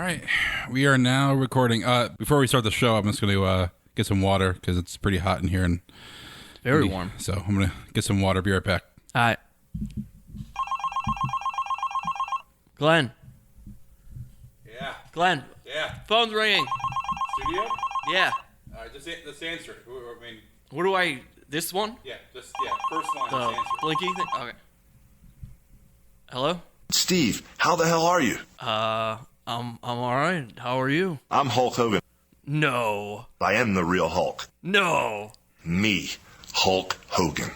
right, we are now recording. Before we start the show, I'm just going to get some water because it's pretty hot in here and very warm. So I'm going to get some water. Be right back. All right. Glenn. Yeah. Glenn. Yeah. Phone's ringing. Studio? Yeah. All right, just answer it. I mean, what do I... This one? Yeah, first line. The just answer. blinky thing? Okay. Hello? Steve, how the hell are you? I'm all right. How are you? I'm Hulk Hogan. No. I am the real Hulk. No. Me, Hulk Hogan.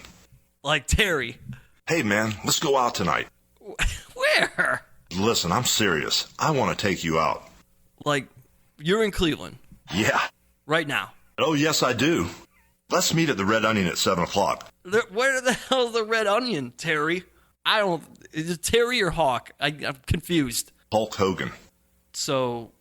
Like Terry. Hey, man, let's go out tonight. Where? Listen, I'm serious. I want to take you out. Like, you're in Cleveland. Yeah. Right now. Oh, yes, I do. Let's meet at the Red Onion at 7 o'clock. Where the hell is the Red Onion, Terry? I don't... Is it Terry or Hawk? I'm confused. Hulk Hogan. So,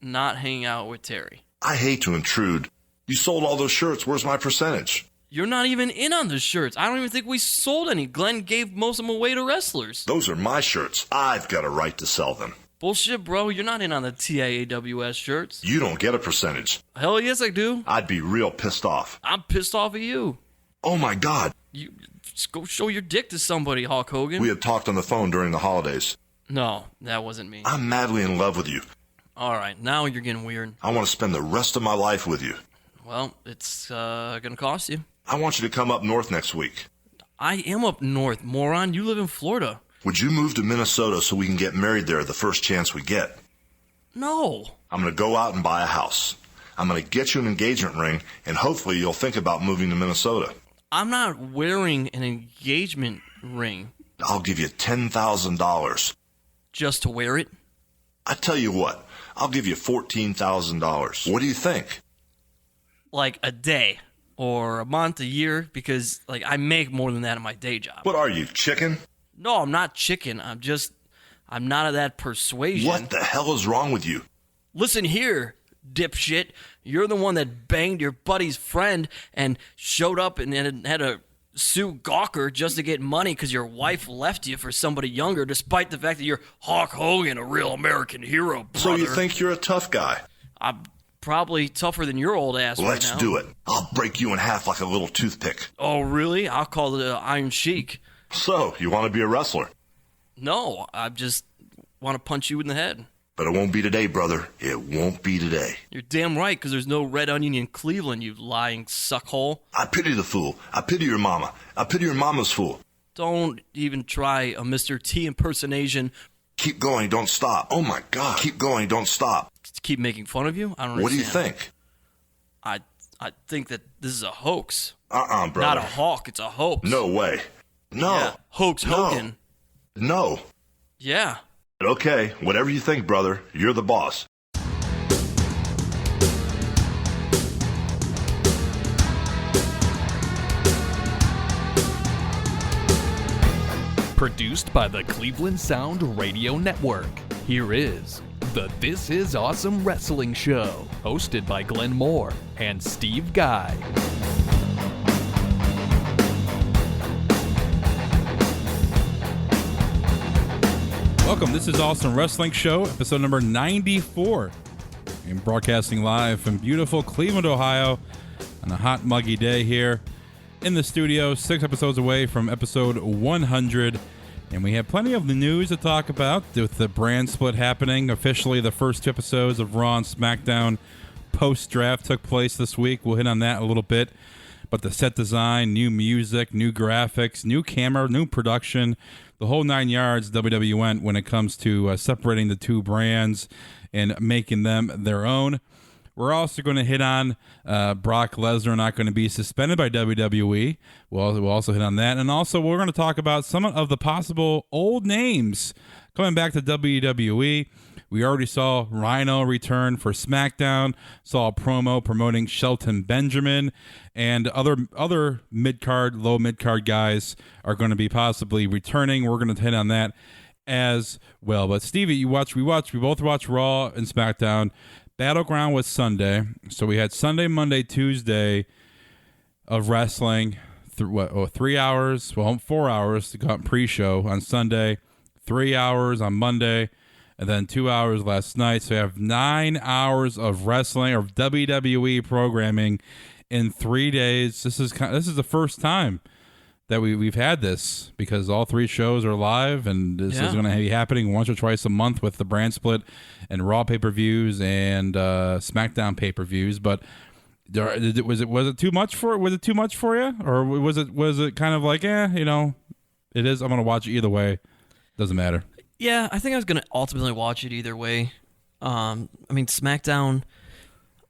not hanging out with Terry. I hate to intrude. You sold all those shirts. Where's my percentage? You're not even in on the shirts. I don't even think we sold any. Glenn gave most of them away to wrestlers. Those are my shirts. I've got a right to sell them. Bullshit, bro. You're not in on the TIAWS shirts. You don't get a percentage. Hell yes, I do. I'd be real pissed off. I'm pissed off at you. Oh, my God. You just go show your dick to somebody, Hulk Hogan. We had talked on the phone during the holidays. No, that wasn't me. I'm madly in love with you. All right, now you're getting weird. I want to spend the rest of my life with you. Well, it's going to cost you. I want you to come up north next week. I am up north, moron. You live in Florida. Would you move to Minnesota so we can get married there the first chance we get? No. I'm going to go out and buy a house. I'm going to get you an engagement ring, and hopefully you'll think about moving to Minnesota. I'm not wearing an engagement ring. I'll give you $10,000. Just to wear it? I tell you what, I'll give you $14,000. What do you think? Like a day or a month, a year, because like I make more than that in my day job. What are you, chicken? No, I'm not chicken. I'm not of that persuasion. What the hell is wrong with you? Listen here, dipshit. You're the one that banged your buddy's friend and showed up and had to sue Gawker just to get money because your wife left you for somebody younger, despite the fact that you're Hulk Hogan, a real American hero, brother. So you think you're a tough guy? I'm probably tougher than your old ass right now. Let's do it. I'll break you in half like a little toothpick. Oh, really? I'll call it an Iron Sheik. So, you want to be a wrestler? No, I just want to punch you in the head. But it won't be today, brother. It won't be today. You're damn right, because there's no Red Onion in Cleveland, you lying suckhole. I pity the fool. I pity your mama. I pity your mama's fool. Don't even try a Mr. T impersonation. Keep going, don't stop. Oh, my God. Keep going, don't stop. Keep making fun of you? I don't understand. What do you think? I think that this is a hoax. Brother. Not a hawk, it's a hoax. No way. No. Yeah, hoax Hogan. No. Yeah. Okay, whatever you think, brother. You're the boss. Produced by the Cleveland Sound Radio Network. Here is the This Is Awesome Wrestling Show, hosted by Glenn Moore and Steve Guy. Welcome. This is Awesome Wrestling Show, episode number 94. I'm broadcasting live from beautiful Cleveland, Ohio, on a hot, muggy day here in the studio, 6 episodes away from episode 100. And we have plenty of the news to talk about with the brand split happening. Officially, the first 2 episodes of Raw and SmackDown post-draft took place this week. We'll hit on that a little bit. But the set design, new music, new graphics, new camera, new production, the whole 9 yards WWE went when it comes to separating the 2 brands and making them their own. We're also going to hit on Brock Lesnar not going to be suspended by WWE. We'll also hit on that. And also we're going to talk about some of the possible old names coming back to WWE. We already saw Rhino return for SmackDown, saw a promo promoting Shelton Benjamin, and other mid-card, low mid-card guys are going to be possibly returning. We're going to hit on that as well. But Stevie, we both watched Raw and SmackDown. Battleground was Sunday, so we had Sunday, Monday, Tuesday of wrestling. 3 hours, 4 hours to go out pre-show on Sunday, 3 hours on Monday. and then 2 hours last night. So you have 9 hours of wrestling or WWE programming in 3 days. This is the first time that we've had this, because all 3 shows are live, and this is going to be happening once or twice a month with the brand split and Raw pay-per-views and SmackDown pay-per-views. But was it too much for you, or was it kind of like, it is, I'm going to watch it either way, doesn't matter? Yeah, I think I was going to ultimately watch it either way. SmackDown,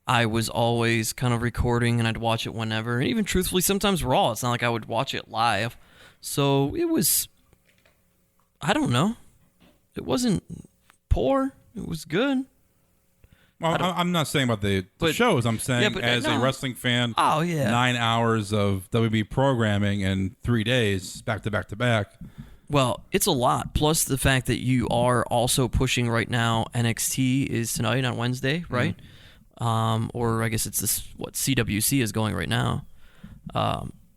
I was always kind of recording and I'd watch it whenever. And even truthfully, sometimes Raw, it's not like I would watch it live. So it was, I don't know. It wasn't poor. It was good. Well, I'm not saying about the shows. I'm saying as a wrestling fan, 9 hours of WB programming in 3 days, back to back to back. Well, it's a lot. Plus the fact that you are also pushing right now. NXT is tonight on Wednesday, right? Mm-hmm. Or I guess it's what CWC is going right now.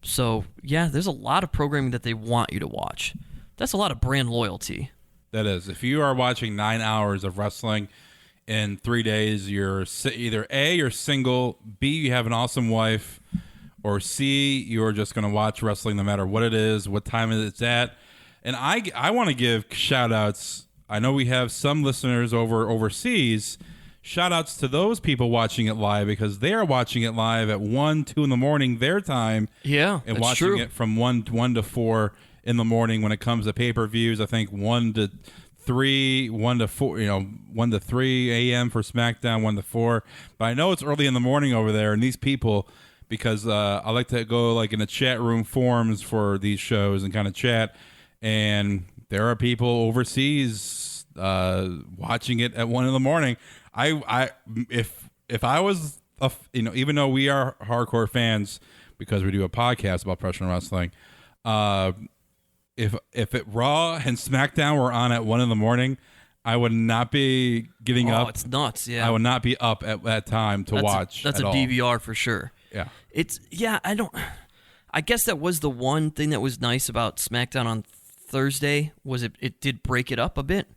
So, yeah, there's a lot of programming that they want you to watch. That's a lot of brand loyalty. That is. If you are watching 9 hours of wrestling in 3 days, you're either A, you're single, B, you have an awesome wife, or C, you're just going to watch wrestling no matter what it is, what time it's at. And I want to give shout-outs. I know we have some listeners overseas. Shout-outs to those people watching it live, because they are watching it live at 1, 2 in the morning their time. Yeah, and watching it from 1 to 4 in the morning when it comes to pay-per-views. I think 1 to 3, 1 to 4, 1 to 3 a.m. for SmackDown, 1 to 4. But I know it's early in the morning over there, and these people, because I like to go like in the chat room forums for these shows and kind of chat, and there are people overseas watching it at 1 in the morning. If I was even though we are hardcore fans because we do a podcast about professional wrestling, if it Raw and SmackDown were on at 1 in the morning, I would not be getting up. It's nuts. Yeah, I would not be up at that time to watch. That's a DVR for sure. Yeah, I guess that was the one thing that was nice about SmackDown on Thursday, was it did break it up a bit.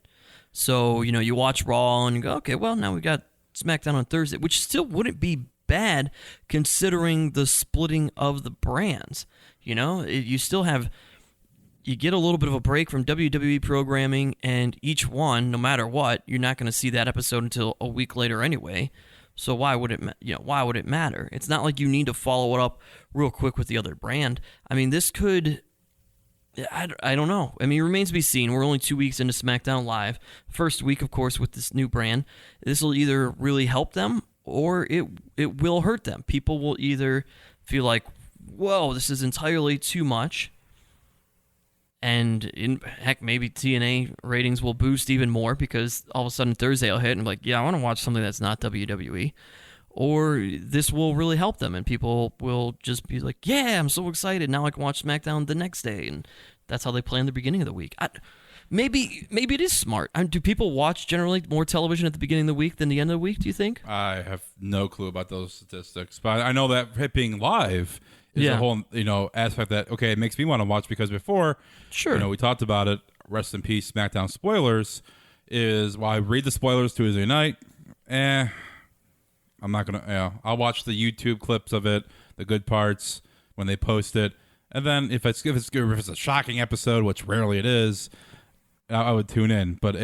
So, you watch Raw and you go, okay, well, now we got SmackDown on Thursday, which still wouldn't be bad considering the splitting of the brands. You still have, you get a little bit of a break from WWE programming, and each one, no matter what, you're not going to see that episode until a week later anyway. So why would it matter? It's not like you need to follow it up real quick with the other brand. This could, I don't know. It remains to be seen. We're only 2 weeks into SmackDown Live. First week, of course, with this new brand. This will either really help them or it will hurt them. People will either feel like, whoa, this is entirely too much. And heck, maybe TNA ratings will boost even more because all of a sudden Thursday will hit and be like, yeah, I want to watch something that's not WWE. Or this will really help them, and people will just be like, yeah, I'm so excited. Now I can watch SmackDown the next day. And that's how they plan the beginning of the week. Maybe it is smart. Do people watch generally more television at the beginning of the week than the end of the week, do you think? I have no clue about those statistics. But I know that it being live is a whole aspect that, okay, it makes me want to watch, because before, we talked about it, rest in peace, SmackDown spoilers, is, I read the spoilers Tuesday night, I'm not going to, I'll watch the YouTube clips of it, the good parts, when they post it. And then if it's a shocking episode, which rarely it is, I would tune in. But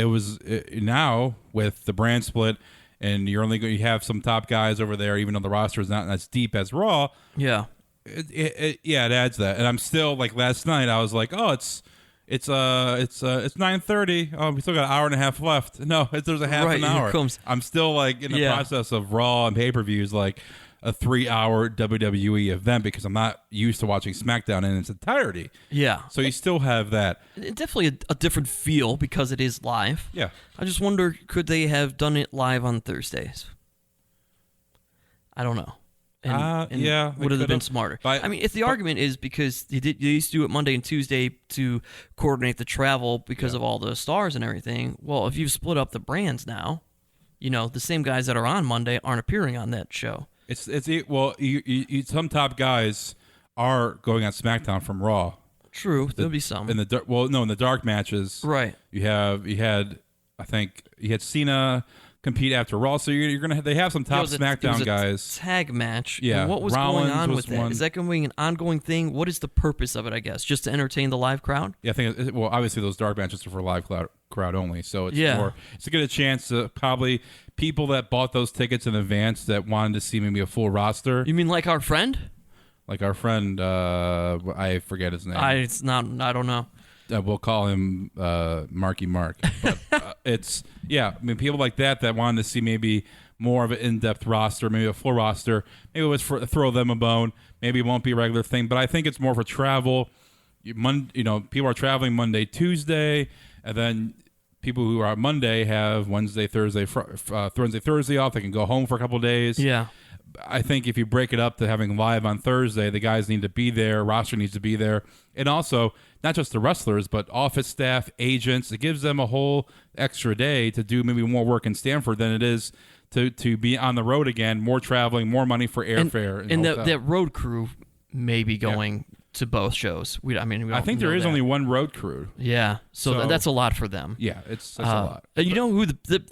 now with the brand split, and you have some top guys over there, even though the roster is not as deep as Raw. Yeah. It adds that. And I'm still, like last night, I was like, oh, it's 9:30. Oh, we still got an hour and a half left. No, there's a half an hour. I'm still like in the process of Raw and pay-per-views, like a 3-hour WWE event, because I'm not used to watching SmackDown in its entirety. Yeah. So you still have that. It's definitely a different feel because it is live. Yeah. I just wonder, could they have done it live on Thursdays? I don't know. Would have been smarter. If the argument is because they used to do it Monday and Tuesday to coordinate the travel because of all the stars and everything, well, if you've split up the brands now, the same guys that are on Monday aren't appearing on that show. Some top guys are going on SmackDown from Raw. True, there'll be some in the dark matches. Right. You had I think you had Cena compete after Raw, so you're gonna they have some top SmackDown guys. Tag match. Yeah, And what was Rollins going on was with that? one. Is that going to be an ongoing thing? What is the purpose of it? I guess just to entertain the live crowd. Yeah, I think. Well, obviously those dark matches are for live crowd only, so it's Yeah. more. It's to get a chance to probably people that bought those tickets in advance that wanted to see maybe a full roster, You mean like our friend? like our friend. I forget his name. It's not. I don't know. We'll call him Marky Mark. But it's I mean, people like that wanted to see maybe more of an in-depth roster, maybe a full roster. Maybe it was for throw them a bone. Maybe it won't be a regular thing, but I think it's more for travel. People are traveling Monday, Tuesday, and then people who are on Monday have Wednesday, Thursday off. They can go home for a couple of days. Yeah. I think if you break it up to having live on Thursday, the guys need to be there, roster needs to be there, and also not just the wrestlers, but office staff, agents. It gives them a whole extra day to do maybe more work in Stamford than it is to be on the road again, more traveling, more money for airfare. And that road crew may be going to both shows. I think there is only one road crew. Yeah, so that's a lot for them. Yeah, it's a lot. And you know who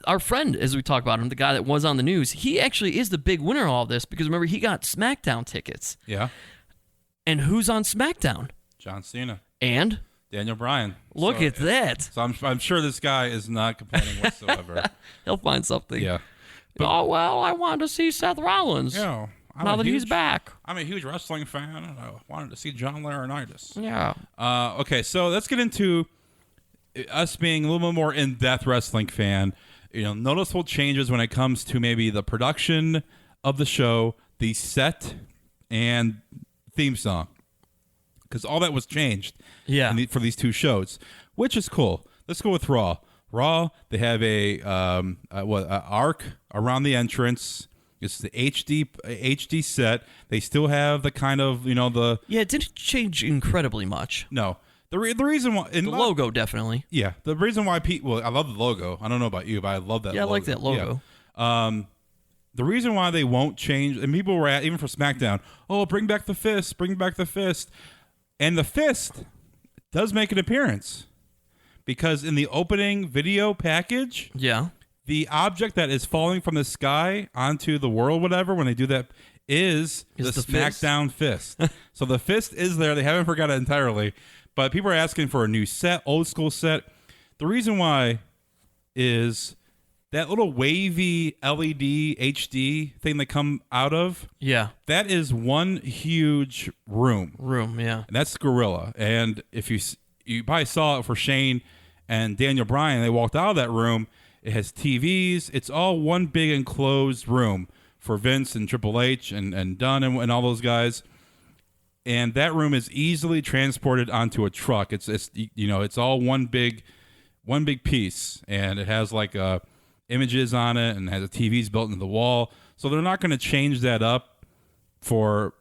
our friend, as we talk about him, the guy that was on the news, he actually is the big winner of all this because remember, he got SmackDown tickets. Yeah. And who's on SmackDown? John Cena. And? Daniel Bryan. Look at that. So I'm sure this guy is not complaining whatsoever. He'll find something. Yeah. I wanted to see Seth Rollins. Yeah. Now that he's back. I'm a huge wrestling fan, and I wanted to see John Laurinaitis. Yeah. Okay, so let's get into us being a little bit more in-depth wrestling fan. Noticeable changes when it comes to maybe the production of the show, the set, and theme song. Because all that was changed for these two shows, which is cool. Let's go with Raw. Raw, they have a arc around the entrance. It's the HD set. They still have the kind of the it didn't change incredibly much. No, the reason why the logo definitely. Yeah, the reason why I love the logo. I don't know about you, but I love that. Yeah, logo. I like that logo. Yeah. The reason why they won't change, and people were even for SmackDown, bring back the fist, and the fist does make an appearance because in the opening video package, the object that is falling from the sky onto the world, whatever, when they do that, is the SmackDown fist. So the fist is there. They haven't forgot it entirely. But people are asking for a new set, old school set. The reason why is that little wavy LED HD thing they come out of. Yeah. That is one huge room. Yeah. And that's Gorilla. And if you probably saw it for Shane and Daniel Bryan, they walked out of that room. It has TVs. It's all one big enclosed room for Vince and Triple H and Dunn and all those guys. And that room is easily transported onto a truck. It's all one big piece, and it has like images on it and has TVs built into the wall. So they're not going to change that up for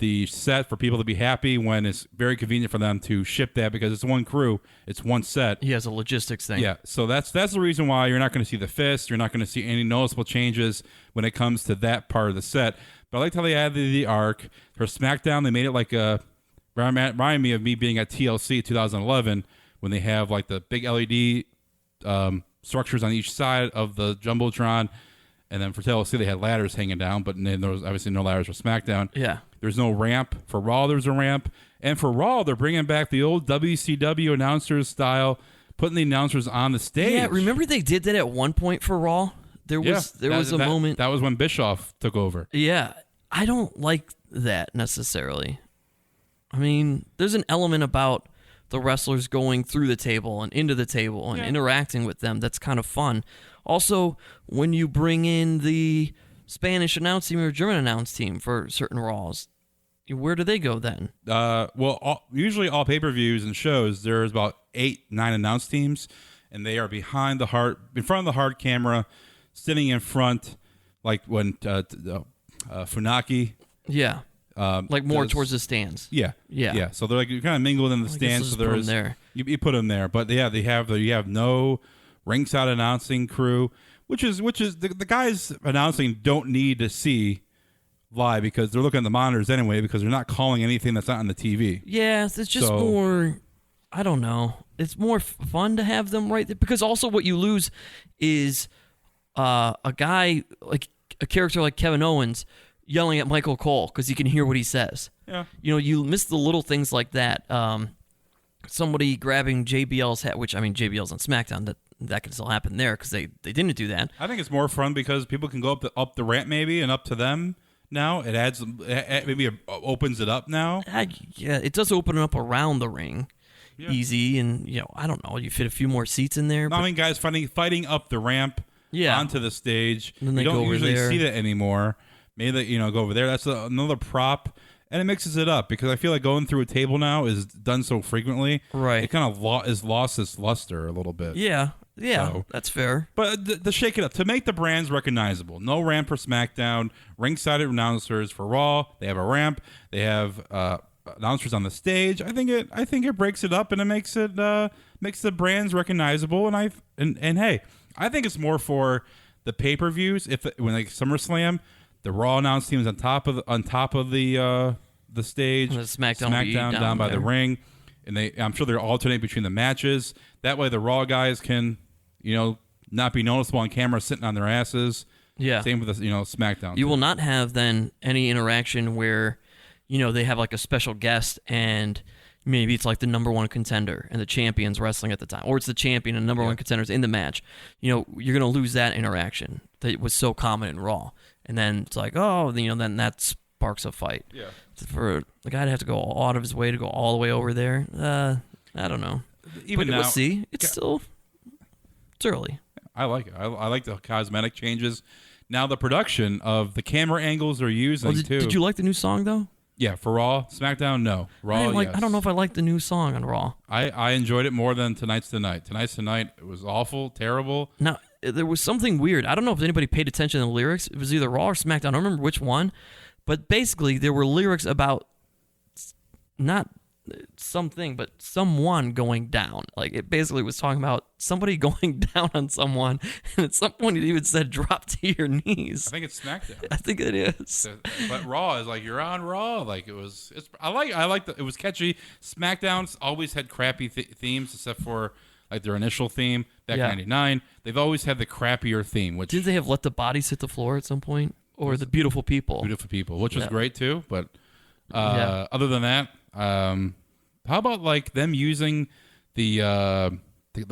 the set for people to be happy when it's very convenient for them to ship that because it's one crew, it's one set. He has a logistics thing. Yeah, so that's the reason why you're not going to see the fist. You're not going to see any noticeable changes when it comes to that part of the set. But I liked how they added the arc. For SmackDown, they made it like remind me of me being at TLC 2011 when they have like the big LED structures on each side of the Jumbotron. And then for TLC, they had ladders hanging down, but there was obviously no ladders for SmackDown. Yeah. There's no ramp. For Raw, there's a ramp. And for Raw, they're bringing back the old WCW announcers style, putting the announcers on the stage. Yeah, remember they did that at one point for Raw? There was a moment. That was when Bischoff took over. Yeah. I don't like that necessarily. I mean, there's an element about the wrestlers going through the table and into the table and interacting with them that's kind of fun. Also, when you bring in the Spanish announce team or German announce team for certain Raws, where do they go then? Usually all pay-per-views and shows, there's about 8-9 announce teams, and they are in front of the hard camera, sitting in front, like when Funaki. Yeah. Towards the stands. Yeah. So they're like you kind of mingled in the stands. So there's there. You put them there, but yeah, you have no ringside announcing crew, which is the guys announcing don't need to see live because they're looking at the monitors anyway because they're not calling anything that's not on the TV. Yeah, it's just more. I don't know. it's more fun to have them right there, because also what you lose is a guy like a character like Kevin Owens yelling at Michael Cole because you can hear what he says. Yeah. You miss the little things like that. Somebody grabbing JBL's hat, which, I mean, JBL's on SmackDown, that can still happen there because they didn't do that. I think it's more fun because people can go up the ramp maybe and up to them now. It maybe it opens it up now. Yeah, it does open it up around the ring. Yeah. Easy, and I don't know, you fit a few more seats in there. No, I mean, guys fighting up the ramp onto the stage. And then you don't usually there. see that anymore. Maybe they go over there. That's another prop, and it mixes it up because I feel like going through a table now is done so frequently. Right, it kind of is lost its luster a little bit. Yeah, so, that's fair. But to shake it up, to make the brands recognizable, no ramp for SmackDown, ringside announcers for Raw. They have a ramp. They have announcers on the stage. I think it breaks it up and it makes the brands recognizable. And hey, I think it's more for the pay-per-views. When like SummerSlam, the Raw announce team is on top of the stage. And the SmackDown down by the ring, and I'm sure they'll alternate between the matches. That way, the Raw guys can not be noticeable on camera sitting on their asses. Yeah. Same with the SmackDown. You will not have then any interaction where they have like a special guest and maybe it's like the number one contender and the champion's wrestling at the time, or it's the champion and number one contenders in the match. You're going to lose that interaction that was so common in Raw. And then it's like, then that sparks a fight. Yeah. For the guy to have to go out of his way to go all the way over there, I don't know. Even but now, we'll see. It's early. I like it. I like the cosmetic changes. Now the production of the camera angles they're using too. Did you like the new song though? Yeah, for Raw, SmackDown, no. Raw, yes. I don't know if I like the new song on Raw. I enjoyed it more than Tonight's the Night. Tonight's the Night, it was awful, terrible. Now, there was something weird. I don't know if anybody paid attention to the lyrics. It was either Raw or SmackDown. I don't remember which one. But basically, there were lyrics about not something, but someone going down. Like, it basically was talking about somebody going down on someone, and at some point it even said, drop to your knees. I think it's SmackDown. I think it is. But Raw is like, you're on Raw. Like, I like it was catchy. SmackDown's always had crappy themes, except for like their initial theme back in '99. They've always had the crappier theme. Which didn't they have Let the Bodies Hit the Floor at some point? Or The Beautiful People? Beautiful People, which was great too. But other than that, how about like them using the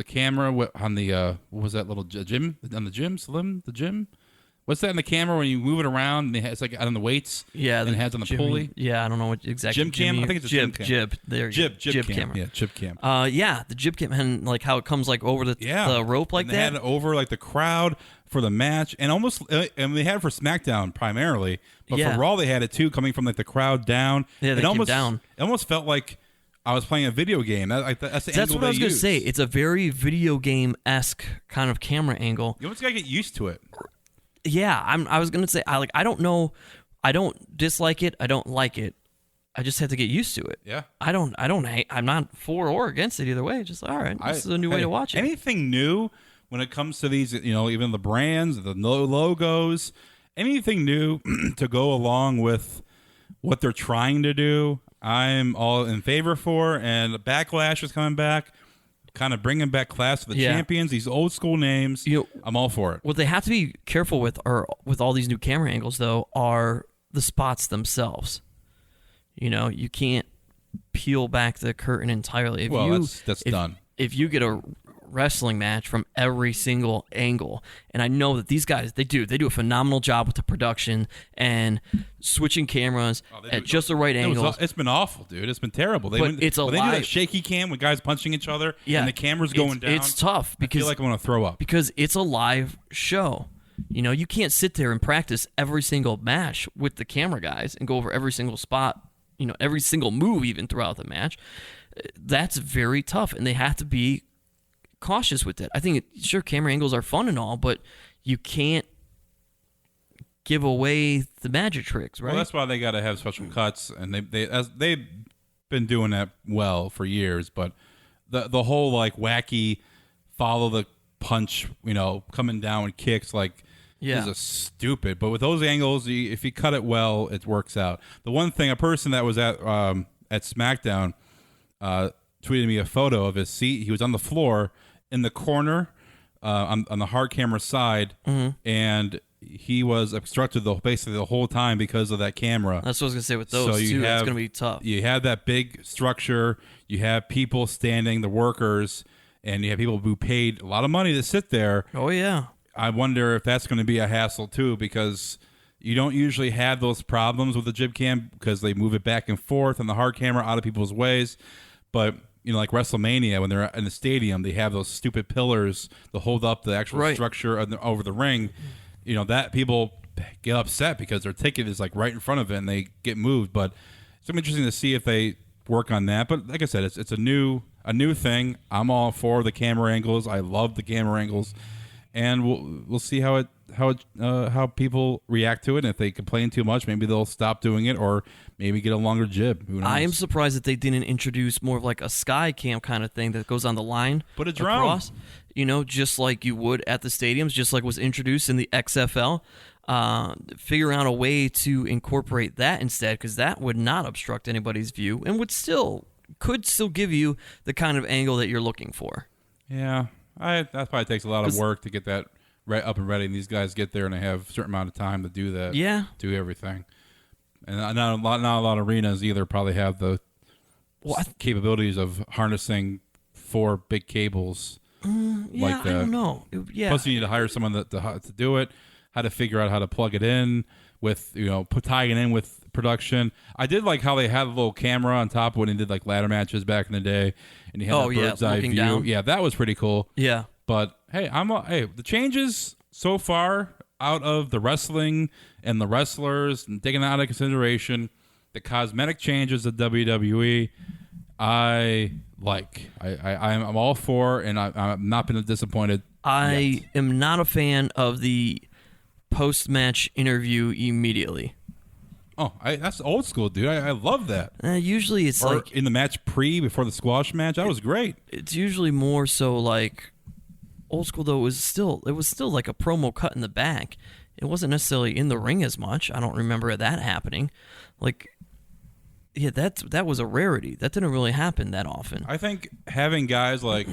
camera on the what was that little gym on the gym? What's that in the camera when you move it around? And it's like on the weights. Yeah, and it has on the pulley. Yeah, I don't know what exactly. Gym cam. I think it's a gym cam. Jib. There. Jib camera. Cam. Yeah, jib cam. The jib cam and like how it comes like over the rope like and they that. had it over like the crowd for the match, and and they had it for SmackDown primarily, but for Raw they had it too, coming from like the crowd down. Yeah, they came down. It almost felt like I was playing a video game. That's what I was going to say. It's a very video game-esque kind of camera angle. You almost got to get used to it. Yeah, I was going to say, I don't know. I don't dislike it. I don't like it. I just have to get used to it. Yeah. I'm not for or against it either way. Just, all right, this is a new way to watch it. Anything new when it comes to these, even the brands, the logos, anything new to go along with what they're trying to do, I'm all in favor for. And Backlash is coming back, kind of bringing back Clash of the Champions, these old school names. I'm all for it. What they have to be careful with all these new camera angles, though, are the spots themselves. You can't peel back the curtain entirely. That's done. If you get a wrestling match from every single angle, and I know that these guys they do a phenomenal job with the production and switching cameras at just the right angles. It's been awful, dude. It's been terrible. They do that shaky cam with guys punching each other and the camera's going down. It's tough because I feel like I'm going to throw up because it's a live show. You can't sit there and practice every single match with the camera guys and go over every single spot, every single move even throughout the match. That's very tough, and they have to be cautious with it. I think sure camera angles are fun and all, but you can't give away the magic tricks, right? Well, that's why they got to have special cuts, and they've been doing that well for years. But the whole like wacky follow the punch, coming down with kicks is a stupid. But with those angles, if you cut it well, it works out. The one thing, a person that was at SmackDown, tweeted me a photo of his seat. He was on the floor in the corner on the hard camera side, and he was obstructed basically the whole time because of that camera. That's what I was going to say with those, too. That's going to be tough. You have that big structure. You have people standing, the workers, and you have people who paid a lot of money to sit there. Oh, yeah. I wonder if that's going to be a hassle, too, because you don't usually have those problems with the jib cam because they move it back and forth and the hard camera out of people's ways. But, like WrestleMania, when they're in the stadium, they have those stupid pillars to hold up the actual structure over the ring. That people get upset because their ticket is like right in front of it and they get moved. But it's going to be interesting to see if they work on that. But like I said, it's a new thing. I'm all for the camera angles. I love the camera angles. And we'll see how people react to it. And if they complain too much, maybe they'll stop doing it or maybe get a longer jib. Who knows? I am surprised that they didn't introduce more of like a sky cam kind of thing that goes on the line. Put a drone. Across, just like you would at the stadiums, just like was introduced in the XFL. Figure out a way to incorporate that instead, because that would not obstruct anybody's view and could still give you the kind of angle that you're looking for. Yeah. That probably takes a lot of work to get that up and ready, and these guys get there and they have a certain amount of time to do that. Yeah, do everything, and not a lot of arenas either probably have the capabilities of harnessing 4 big cables like that. I don't know. Plus, you need to hire someone to do it, how to figure out how to plug it in with tying it in with production. I did like how they had a little camera on top when they did like ladder matches back in the day, and you had that bird's eye view. Down. Yeah, that was pretty cool. Yeah, but hey, the changes so far out of the wrestling and the wrestlers, and taking that out of consideration, the cosmetic changes of WWE, I'm all for, and I'm not been disappointed. I am not a fan of the post-match interview immediately. Oh, that's old school, dude. I love that. Usually it's or like in the match before the squash match. That was great. It's usually more so like old school, though. It was still like a promo cut in the back. It wasn't necessarily in the ring as much. I don't remember that happening. That was a rarity. That didn't really happen that often. I think having guys like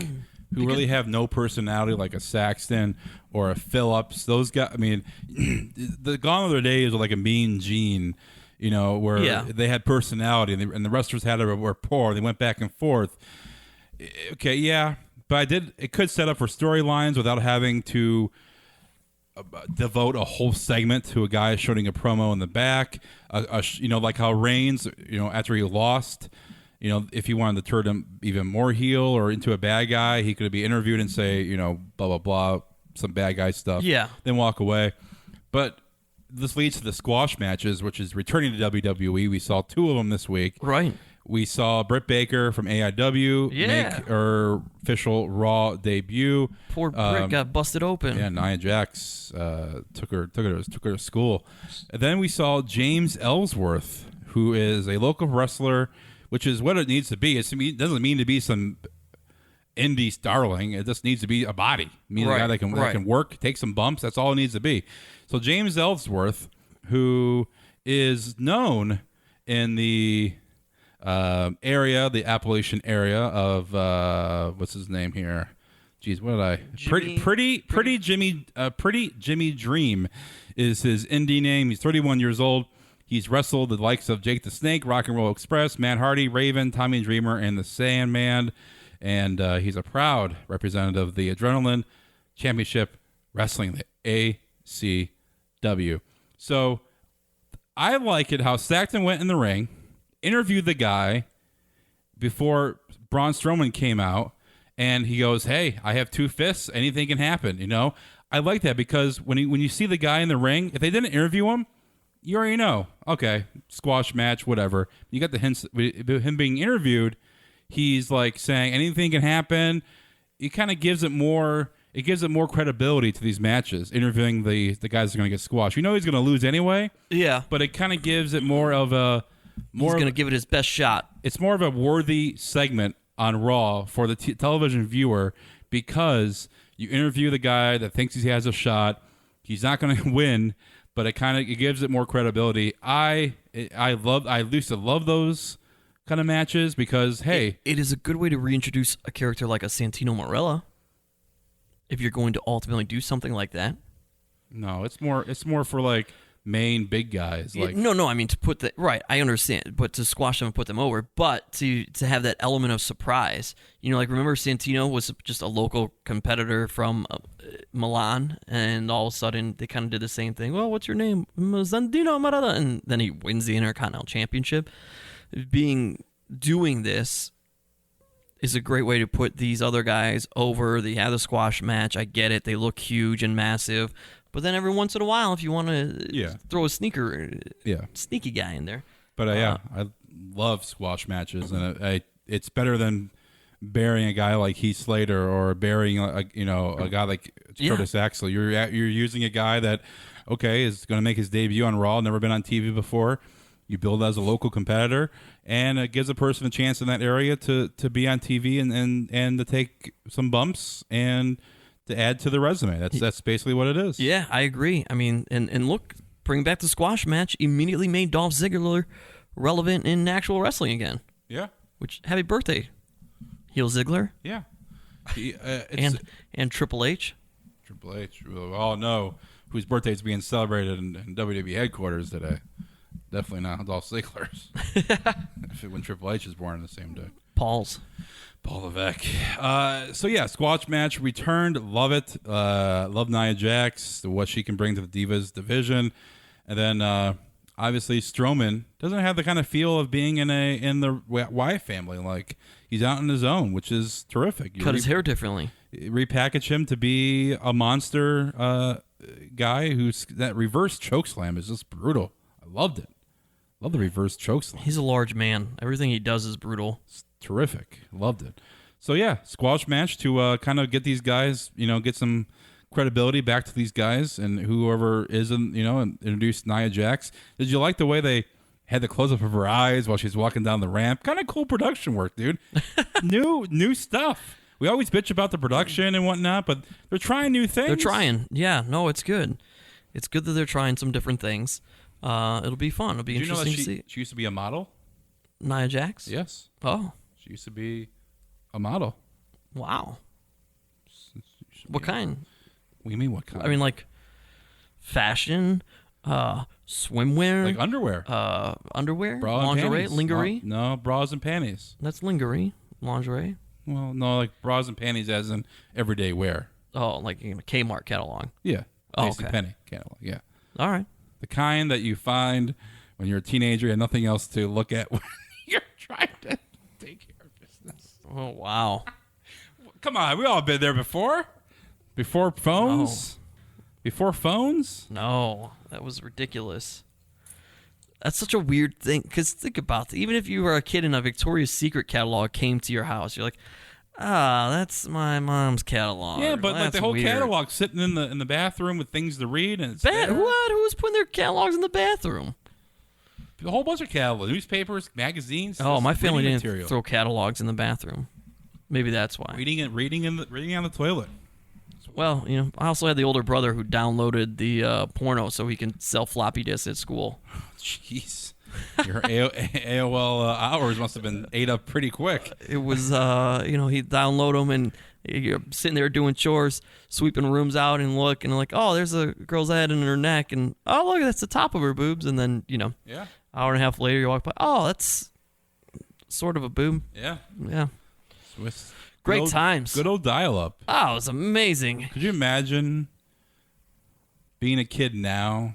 who really have no personality, like a Saxton or a Phillips, those guys. I mean, the gone are the days of like a Mean Gene, where they had personality and the wrestlers had a rapport. They went back and forth. Okay, yeah, but it could set up for storylines without having to devote a whole segment to a guy shooting a promo in the back. Like how Reigns, after he lost. If he wanted to turn him even more heel or into a bad guy, he could be interviewed and say, blah, blah, blah, some bad guy stuff. Yeah. Then walk away. But this leads to the squash matches, which is returning to WWE. We saw 2 of them this week. Right. We saw Britt Baker from AIW make her official Raw debut. Poor Britt got busted open. Yeah, Nia Jax took her to school. And then we saw James Ellsworth, who is a local wrestler, which is what it needs to be. It doesn't mean to be some indie starling. It just needs to be a body. It means a guy that can work, take some bumps. That's all it needs to be. So James Ellsworth, who is known in the area, the Appalachian area of what's his name here? Jeez, what did I? Pretty Jimmy Dream is his indie name. He's 31 years old. He's wrestled the likes of Jake the Snake, Rock and Roll Express, Matt Hardy, Raven, Tommy Dreamer, and the Sandman. And he's a proud representative of the Adrenaline Championship Wrestling, the ACW. So I like it how Saxton went in the ring, interviewed the guy before Braun Strowman came out, and he goes, "Hey, I have 2 fists. Anything can happen." I like that because when you see the guy in the ring, if they didn't interview him, you already know. Okay, squash match, whatever. You got the hints. Him being interviewed, he's like saying anything can happen. It kind of gives it more. It gives it more credibility to these matches. Interviewing the guys that are going to get squashed. He's going to lose anyway. Yeah. But it kind of gives it more of a. He's going to give it his best shot. It's more of a worthy segment on Raw for the television viewer because you interview the guy that thinks he has a shot. He's not going to win. But it gives it more credibility. I used to love those kind of matches because, hey. It is a good way to reintroduce a character like a Santino Marella if you're going to ultimately do something like that. No, it's more for like main big guys. Like No, I mean to put the right. I understand, but to squash them and put them over, but to have that element of surprise. Like remember Santino was just a local competitor from Milan, and all of a sudden they kind of did the same thing. Well, what's your name? Santino Marella, and then he wins the Intercontinental Championship. Doing this is a great way to put these other guys over. They have the squash match. I get it. They look huge and massive. But then every once in a while, if you want to throw a sneaky guy in there. But I love squash matches, and it's better than burying a guy like Heath Slater or burying a guy like Curtis Axel. You're using a guy that is going to make his debut on Raw, never been on TV before. You build as a local competitor, and it gives a person a chance in that area to be on TV and to take some bumps and to add to the resume. That's basically what it is. Yeah, I agree. I mean, and look, bring back the squash match immediately made Dolph Ziggler relevant in actual wrestling again. Yeah. Which, happy birthday, heel Ziggler. Yeah. And Triple H. Triple H. We all know whose birthday is being celebrated in WWE headquarters today. Definitely not Dolph Ziggler's. When Triple H is born on the same day. Paul Levesque. Squash match returned. Love it. Love Nia Jax, what she can bring to the Divas division. And then, obviously, Strowman doesn't have the kind of feel of being in the Wyatt family. Like, he's out on his own, which is terrific. Cut his hair differently. Repackage him to be a monster guy that reverse chokeslam is just brutal. I loved it. Love the reverse chokeslam. He's a large man. Everything he does is brutal. It's terrific. Loved it. So squash match to kind of get these guys, get some credibility back to these guys, and whoever is and introduce Nia Jax. Did you like the way they had the close up of her eyes while she's walking down the ramp? Kind of cool production work, dude. new stuff. We always bitch about the production and whatnot, but they're trying new things. They're trying. Yeah, no, it's good. It's good that they're trying some different things. It'll be fun. It'll be interesting to see. She used to be a model? Nia Jax? Yes. Oh. She used to be a model. Wow. What kind? What do you mean what kind? I mean, like, fashion, swimwear. Like underwear. Underwear? Bra lingerie? and panties. Lingerie? No, bras and panties. That's lingerie. Lingerie? Well, no, like bras and panties as in everyday wear. Oh, like in a Kmart catalog. Yeah. Oh, okay. Penny catalog, yeah. All right. The kind that you find when you're a teenager and nothing else to look at when you're trying to take care of business. Oh, wow. Come on, we all been there before. Before phones? No. Before phones? No, that was ridiculous. That's such a weird thing, because think about it. Even if you were a kid and a Victoria's Secret catalog came to your house, you're like, that's my mom's catalog. Yeah, but like the whole weird. catalog sitting in the bathroom with things to read, and it's what? Who's putting their catalogs in the bathroom? A whole bunch of catalogs, newspapers, magazines. Oh, my family didn't material. throw catalogs in the bathroom. Maybe that's why. Reading on the toilet. Well, I also had the older brother who downloaded the porno so he can sell floppy disks at school. Jeez. Your AOL hours must have been ate up pretty quick. It was, he'd download them, and you're sitting there doing chores, sweeping rooms out, and look, and like, oh, there's a girl's head in her neck, and oh, look, that's the top of her boobs, and then, hour and a half later, you walk by, oh, that's sort of a boob. Yeah. Yeah. Swiss. Great times. Good old dial-up. Oh, it was amazing. Could you imagine being a kid now?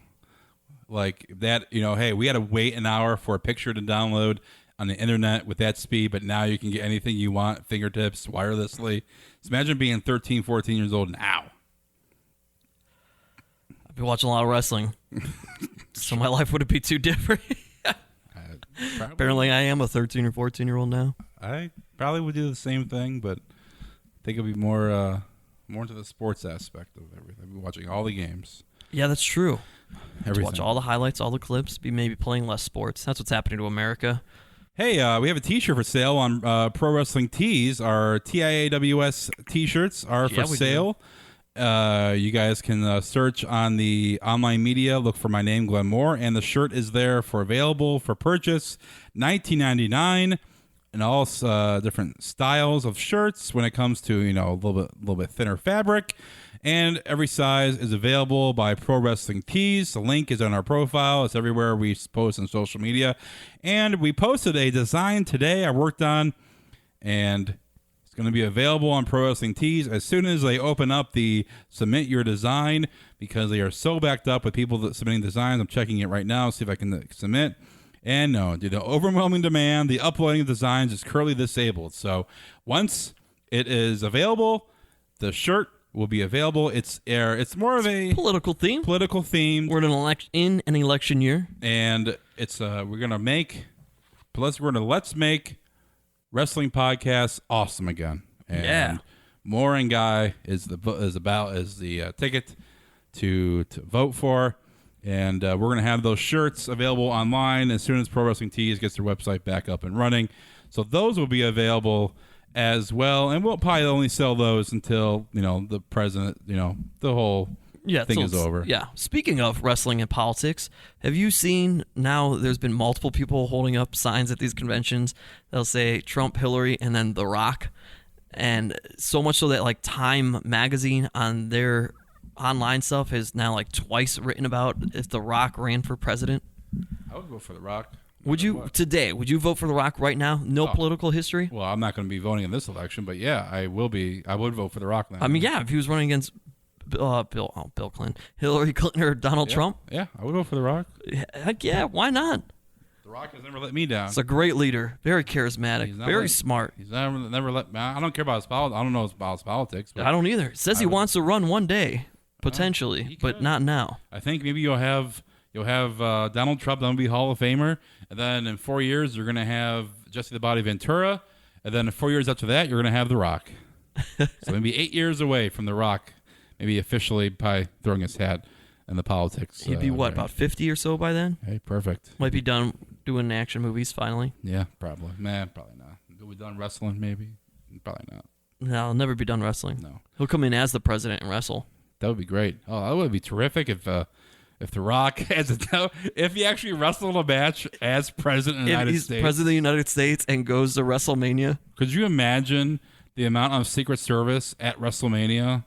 Like that, hey, we had to wait an hour for a picture to download on the internet with that speed, but now you can get anything you want, fingertips, wirelessly. Just imagine being 13, 14 years old now. I've been watching a lot of wrestling, so my life wouldn't be too different. Apparently, I am a 13 or 14-year-old now. I probably would do the same thing, but I think it'd be more into the sports aspect of everything. I'd be watching all the games. Yeah, that's true. Everything. To watch all the highlights, all the clips, be maybe playing less sports. That's what's happening to America. Hey, we have a T-shirt for sale on Pro Wrestling Tees. Our TIAWS T-shirts are for sale. You guys can search on the online media, look for my name, Glenn Moore, and the shirt is there for available for purchase, $19.99, and all different styles of shirts when it comes to a little bit thinner fabric, and every size is available by Pro Wrestling Tees. The link is on our profile. It's everywhere we post on social media, and we posted a design today I worked on, and going to be available on Pro Wrestling Tees as soon as they open up the submit your design, because they are so backed up with people that submitting designs. I'm checking it right now, see if I can submit. And no, due to overwhelming demand, the uploading of designs is currently disabled. So once it is available, the shirt will be available. It's more of a political theme. We're in an election year, and it's let's make wrestling podcast awesome again. And Moore and Guy is the ticket to vote for, and we're going to have those shirts available online as soon as Pro Wrestling Tees gets their website back up and running. So those will be available as well, and we'll probably only sell those until the president, the whole thing is over. Yeah. Speaking of wrestling and politics, have you seen now there's been multiple people holding up signs at these conventions? They'll say Trump, Hillary, and then The Rock. And so much so that like Time magazine on their online stuff has now like twice written about if The Rock ran for president. I would vote for The Rock. Would you vote for The Rock right now? No political history? Well, I'm not going to be voting in this election, but yeah, I will be. I would vote for The Rock now. I mean, yeah, if he was running against Bill Clinton, Hillary Clinton, or Donald Trump. Yeah, I would vote for The Rock. Heck yeah, why not? The Rock has never let me down. He's a great leader, very charismatic, very smart. He's never let. I don't care about his politics. I don't know about his politics. But I don't either. It says he wants to run one day, potentially, but not now. I think maybe you'll have Donald Trump, that'll be Hall of Famer, and then in 4 years you're going to have Jesse the Body Ventura, and then in 4 years after that you're going to have The Rock. So maybe 8 years away from The Rock. Maybe officially by throwing his hat in the politics. He'd be about 50 or so by then? Hey, perfect. Might be done doing action movies finally. Yeah, probably. Probably not. Will be done wrestling, maybe? Probably not. No, he'll never be done wrestling. No. He'll come in as the president and wrestle. That would be great. Oh, that would be terrific if The Rock if he actually wrestled a match as president of the United States. If he's president of the United States and goes to WrestleMania. Could you imagine the amount of Secret Service at WrestleMania?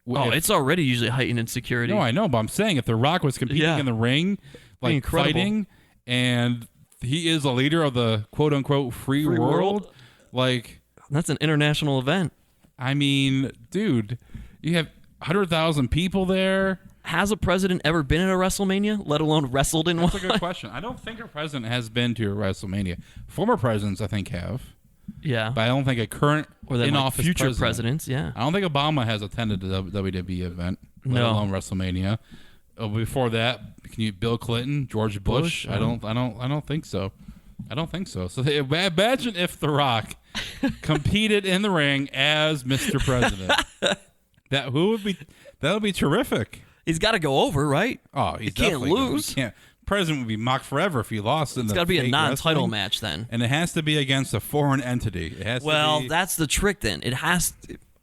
It's already usually heightened in security. No, I know, but I'm saying if The Rock was competing in the ring, like fighting, and he is a leader of the quote-unquote free world, like... That's an international event. I mean, dude, you have 100,000 people there. Has a president ever been at a WrestleMania, let alone wrestled in one? That's a good question. I don't think a president has been to a WrestleMania. Former presidents, I think, have. Yeah. But I don't think a current or in-office future presidents, yeah. I don't think Obama has attended the WWE event, let alone WrestleMania. Before that, Bill Clinton, George Bush? I don't think so. I don't think so. So imagine if The Rock competed in the ring as Mr. President. That would be terrific. He's got to go over, right? Oh, he can't lose. President would be mocked forever if he lost. It's got to be a non-title match then, and it has to be against a foreign entity. It has. Well, that's the trick. Then it has.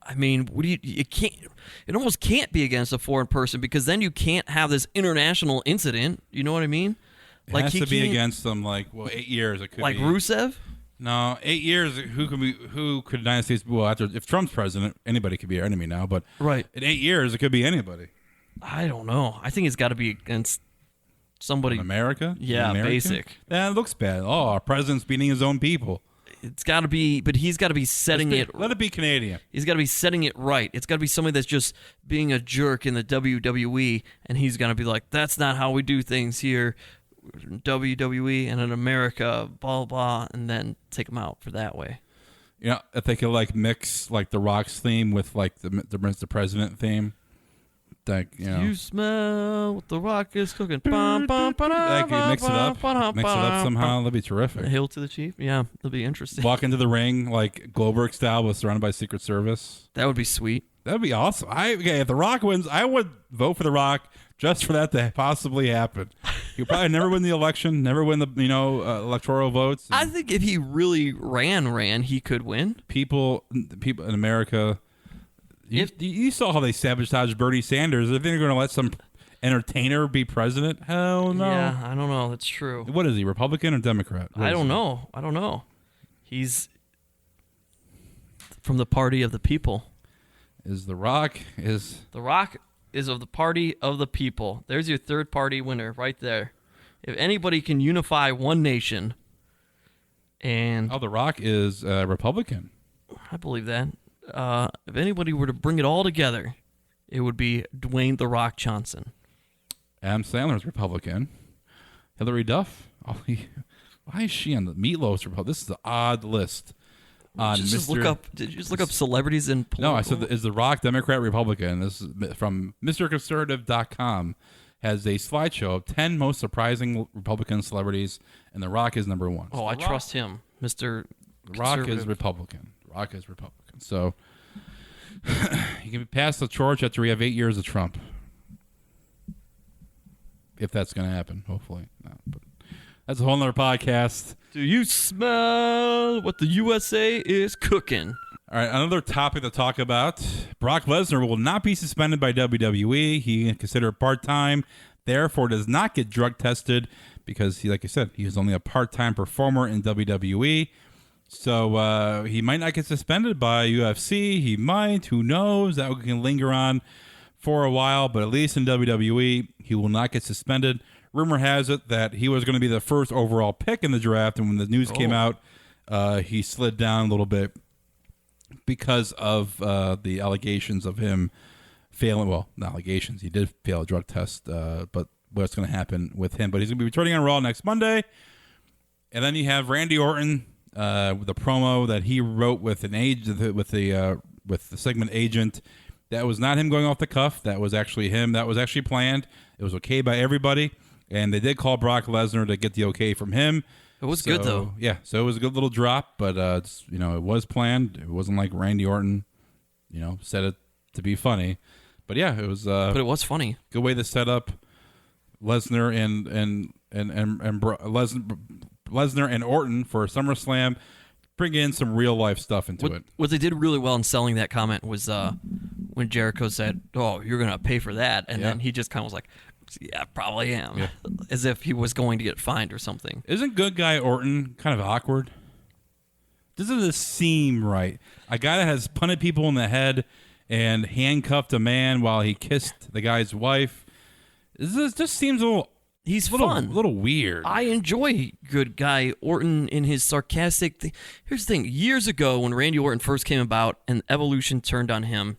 I mean, it can't. It almost can't be against a foreign person because then you can't have this international incident. You know what I mean? It has to be against them. 8 years. It could like be. Rusev. No, 8 years. Who could the United States? Well, if Trump's president, anybody could be our enemy now. But right in 8 years, it could be anybody. I don't know. I think it's got to be against somebody. In America? Yeah, basic. That looks bad. Oh, our president's beating his own people. It's got to be, but he's got to be setting it. Let it be Canadian. He's got to be setting it right. It's got to be somebody that's just being a jerk in the WWE, and he's going to be like, that's not how we do things here. WWE and in America, blah, blah, and then take him out for that way. If they could mix The Rock's theme with the President theme. You smell what The Rock is cooking. Mix it up somehow. That'd be terrific. Hail to the Chief. Yeah, that'd be interesting. Walk into the ring Goldberg style, but surrounded by Secret Service. That would be sweet. That'd be awesome. If The Rock wins, I would vote for The Rock just for that to possibly happen. He'll probably never win the election, never win the electoral votes. I think if he really ran, he could win. People in America, You saw how they sabotaged Bernie Sanders. Are they going to let some entertainer be president? Hell no. Yeah, I don't know. That's true. What is he, Republican or Democrat? I don't know. He's from the party of the people. The Rock is of the party of the people. There's your third party winner right there. If anybody can unify one nation, and The Rock is Republican. I believe that. If anybody were to bring it all together, it would be Dwayne "The Rock" Johnson. Adam Sandler's Republican. Hillary Duff. Why is she on the Meatloaf's Republican? This is an odd list. Did you just look up celebrities in political? No, I said, is The Rock Democrat, Republican? This is from MrConservative.com. Has a slideshow of 10 most surprising Republican celebrities, and The Rock is number one. I trust him, Mr. The Rock is Republican. So he can pass the torch after we have 8 years of Trump. If that's going to happen, hopefully. No, but that's a whole nother podcast. Do you smell what the USA is cooking? All right, another topic to talk about. Brock Lesnar will not be suspended by WWE. He is considered part-time, therefore does not get drug tested because, like I said, he is only a part-time performer in WWE. So he might not get suspended by UFC. He might. Who knows? That can linger on for a while, but at least in WWE, he will not get suspended. Rumor has it that he was going to be the first overall pick in the draft, and when the news came out, he slid down a little bit because of the allegations of him failing. Well, not allegations. He did fail a drug test, but what's going to happen with him. But he's going to be returning on Raw next Monday. And then you have Randy Orton with a promo that he wrote with an agent, with the segment agent. That was not him going off the cuff. That was actually him. That was actually planned. It was okay by everybody. And they did call Brock Lesnar to get the okay from him. It was good, though. Yeah, so it was a good little drop, but it was planned. It wasn't like Randy Orton, said it to be funny. But yeah, it was. But it was funny. Good way to set up Lesnar and Lesnar and Orton for SummerSlam. Bring in some real life stuff into it. What they did really well in selling that comment was when Jericho said, "Oh, you're gonna pay for that," and then he just kind of was like, "Yeah, probably am," as if he was going to get fined or something. Isn't good guy Orton kind of awkward? Doesn't seem right? A guy that has punted people in the head and handcuffed a man while he kissed the guy's wife. This just seems a little. He's fun. A little weird. I enjoy good guy Orton in his sarcastic thing. Here's the thing. Years ago, when Randy Orton first came about and Evolution turned on him,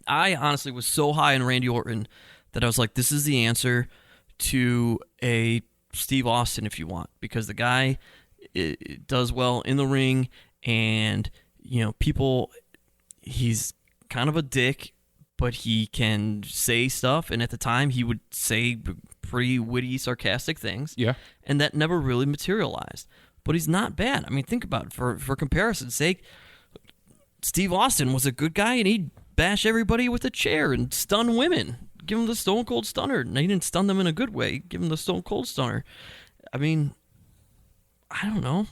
I honestly was so high on Randy Orton that I was like, this is the answer to a Steve Austin if you want. Because the guy does well in the ring and, people, he's kind of a dick, but he can say stuff. And at the time, he would say pretty witty, sarcastic things. Yeah. And that never really materialized. But he's not bad. I mean, think about it. For comparison's sake, Steve Austin was a good guy, and he'd bash everybody with a chair and stun women. Give him the Stone Cold Stunner. And he didn't stun them in a good way. Give him the Stone Cold Stunner. I mean, I don't know.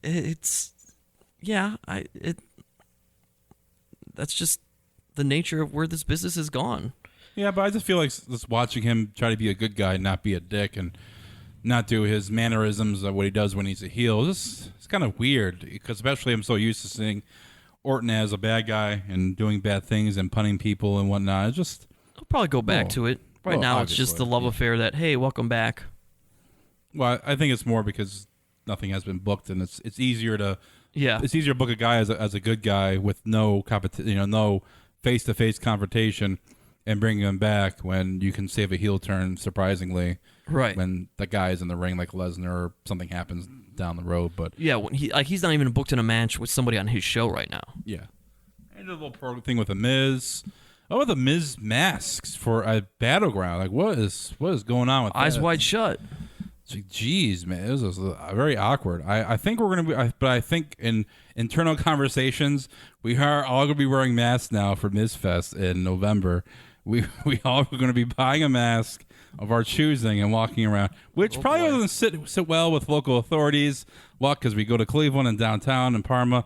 That's just the nature of where this business has gone. Yeah, but I just feel like just watching him try to be a good guy and not be a dick and not do his mannerisms of what he does when he's a heel. It's kind of weird, because especially I'm so used to seeing Orton as a bad guy and doing bad things and punting people and whatnot. I'll probably go back to it. Right now, it's just the love affair that, hey, welcome back. Well, I think it's more because nothing has been booked, and it's easier to it's easier to book a guy as a good guy with no competition, no face-to-face confrontation, and bring him back when you can save a heel turn surprisingly. Right. When the guy is in the ring like Lesnar or something happens down the road. But yeah, when he's not even booked in a match with somebody on his show right now. Yeah. And a little pro thing with the Miz. Oh, the Miz masks for a Battleground. Like, what is going on with that? Eyes wide shut. It's like, geez, man, this is very awkward. I think we're going to be, but I think in internal conversations, we are all going to be wearing masks now for MizFest in November. We all are going to be buying a mask of our choosing and walking around, which probably doesn't sit well with local authorities. Well, because we go to Cleveland and downtown and Parma. I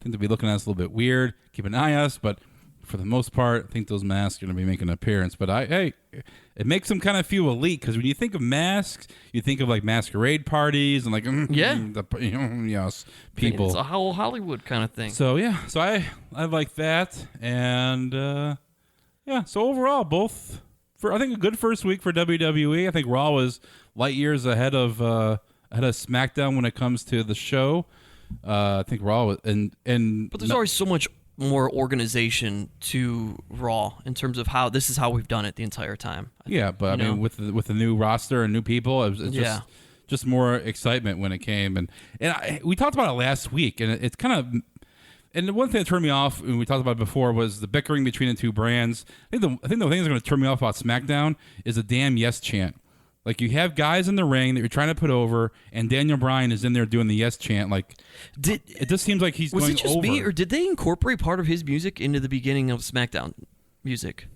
think they'll be looking at us a little bit weird. Keep an eye on us, but for the most part, I think those masks are going to be making an appearance. But it makes them kind of feel elite because when you think of masks, you think of like masquerade parties and like people. It's a whole Hollywood kind of thing. So yeah, so I like that, and so overall, both for I think a good first week for WWE. I think Raw was light years ahead of SmackDown when it comes to the show. I think Raw was, but there's always so much more organization to Raw in terms of how this is how we've done it the entire time. Yeah, but I mean with the new roster and new people, it was just more excitement when it came, and we talked about it last week, and it's kind of. And the one thing that turned me off, and we talked about it before, was the bickering between the two brands. I think the thing that's going to turn me off about SmackDown is the damn yes chant. Like, you have guys in the ring that you're trying to put over, and Daniel Bryan is in there doing the yes chant. Like, it just seems like he's going over. Was it just me, or did they incorporate part of his music into the beginning of SmackDown music?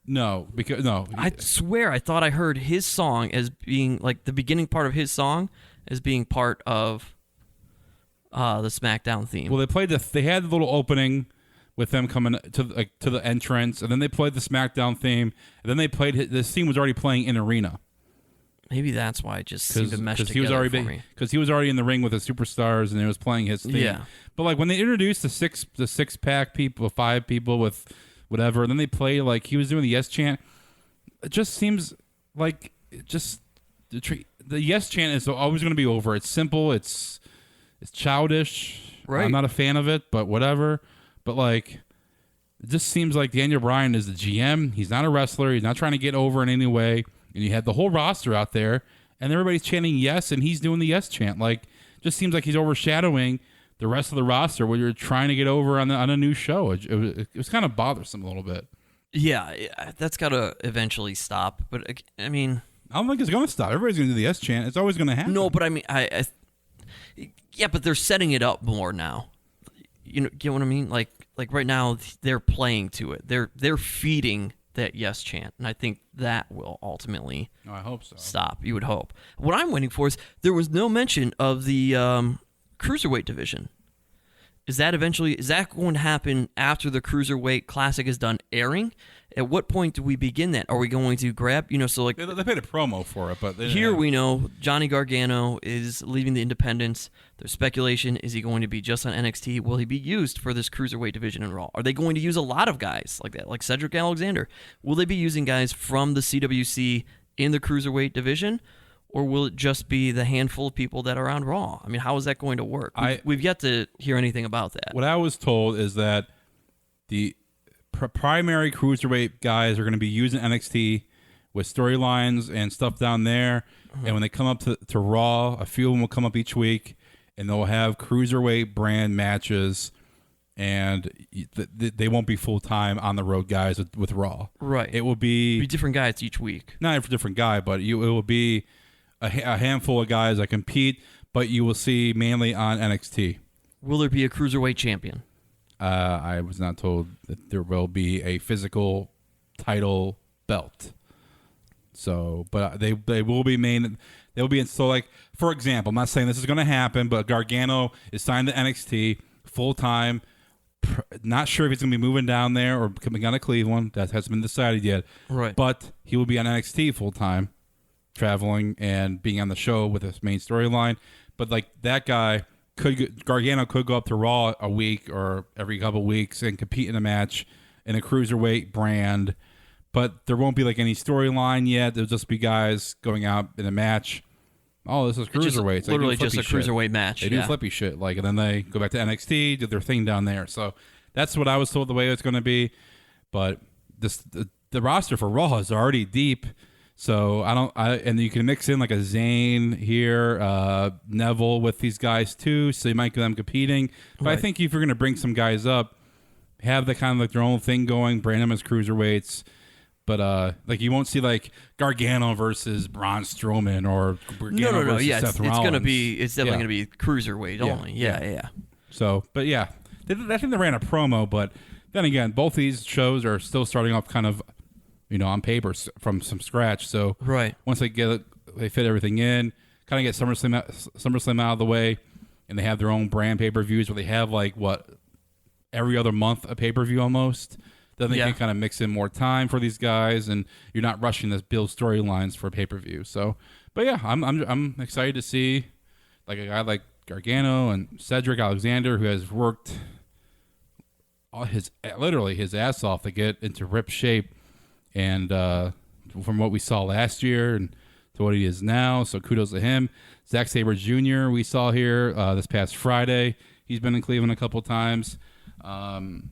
No, because no. I swear I thought I heard his song as being, like, the beginning part of his song as being part of the SmackDown theme. Well, they had the little opening with them coming to the entrance, and then they played the SmackDown theme, and then they played this theme was already playing in arena. Maybe that's why it just seemed to mesh together for me. Because he was already in the ring with the superstars, and he was playing his theme. Yeah. But like when they introduced the six pack people, 5 people with whatever, and then they play like he was doing the yes chant. It just seems like the yes chant is always going to be over. It's simple. It's childish. Right. I'm not a fan of it, but whatever. But, like, it just seems like Daniel Bryan is the GM. He's not a wrestler. He's not trying to get over in any way. And you had the whole roster out there, and everybody's chanting yes, and he's doing the yes chant. Like, just seems like he's overshadowing the rest of the roster where you're trying to get over on a new show. It was kind of bothersome a little bit. Yeah, that's got to eventually stop. But, I mean... I don't think it's going to stop. Everybody's going to do the yes chant. It's always going to happen. No, but I mean, yeah, but they're setting it up more now. You know, get what I mean? Like right now, they're playing to it. They're feeding that yes chant, and I think that will ultimately. I hope so. Stop. You would hope. What I'm waiting for is there was no mention of the cruiserweight division. Is that going to happen after the Cruiserweight Classic is done airing? At what point do we begin that? Are we going to grab, so like... They played a promo for it, but... We know Johnny Gargano is leaving the independents. There's speculation, is he going to be just on NXT? Will he be used for this Cruiserweight division in Raw? Are they going to use a lot of guys like that, like Cedric Alexander? Will they be using guys from the CWC in the Cruiserweight division? Or will it just be the handful of people that are on Raw? I mean, how is that going to work? We've yet to hear anything about that. What I was told is that the primary cruiserweight guys are going to be using NXT with storylines and stuff down there. Mm-hmm. And when they come up to Raw, a few of them will come up each week, and they'll have cruiserweight brand matches, and they won't be full-time on the road guys with Raw. Right. It will be different guys each week. Not a different guy, but it will be a handful of guys that compete, but you will see mainly on NXT. Will there be a cruiserweight champion? I was not told that there will be a physical title belt. So, but they will be main. They'll be in. So, like, for example, I'm not saying this is going to happen, but Gargano is signed to NXT full time. Not sure if he's going to be moving down there or coming out of Cleveland. That hasn't been decided yet. Right. But he will be on NXT full time, traveling and being on the show with his main storyline. But like that guy. Gargano could go up to Raw a week or every couple weeks and compete in a match in a cruiserweight brand, but there won't be like any storyline yet. There'll just be guys going out in a match. Oh, this is cruiserweight. Literally just a cruiserweight match. They do flippy shit, like, and then they go back to NXT, do their thing down there. So that's what I was told the way it's going to be. But the roster for Raw is already deep. So and you can mix in like a Zayn here, Neville with these guys too. So you might get them competing. But right. I think if you're going to bring some guys up, have the kind of like their own thing going, brand them as cruiserweights. But like you won't see like Gargano versus Braun Strowman or Gargano versus Seth Rollins. It's definitely going to be cruiserweight only. Yeah. So, but yeah, I think they ran a promo. But then again, both these shows are still starting off kind of, on paper from some scratch. So right. Once they fit everything in, kind of get SummerSlam out of the way, and they have their own brand pay-per-views where they have like every other month a pay-per-view almost. Then they can kind of mix in more time for these guys, and you're not rushing to build storylines for pay-per-view. So, but yeah, I'm excited to see like a guy like Gargano and Cedric Alexander, who has worked literally his ass off to get into rip shape, and from what we saw last year and to what he is now. So kudos to him. Zack Sabre Jr. we saw here this past Friday. He's been in Cleveland a couple times.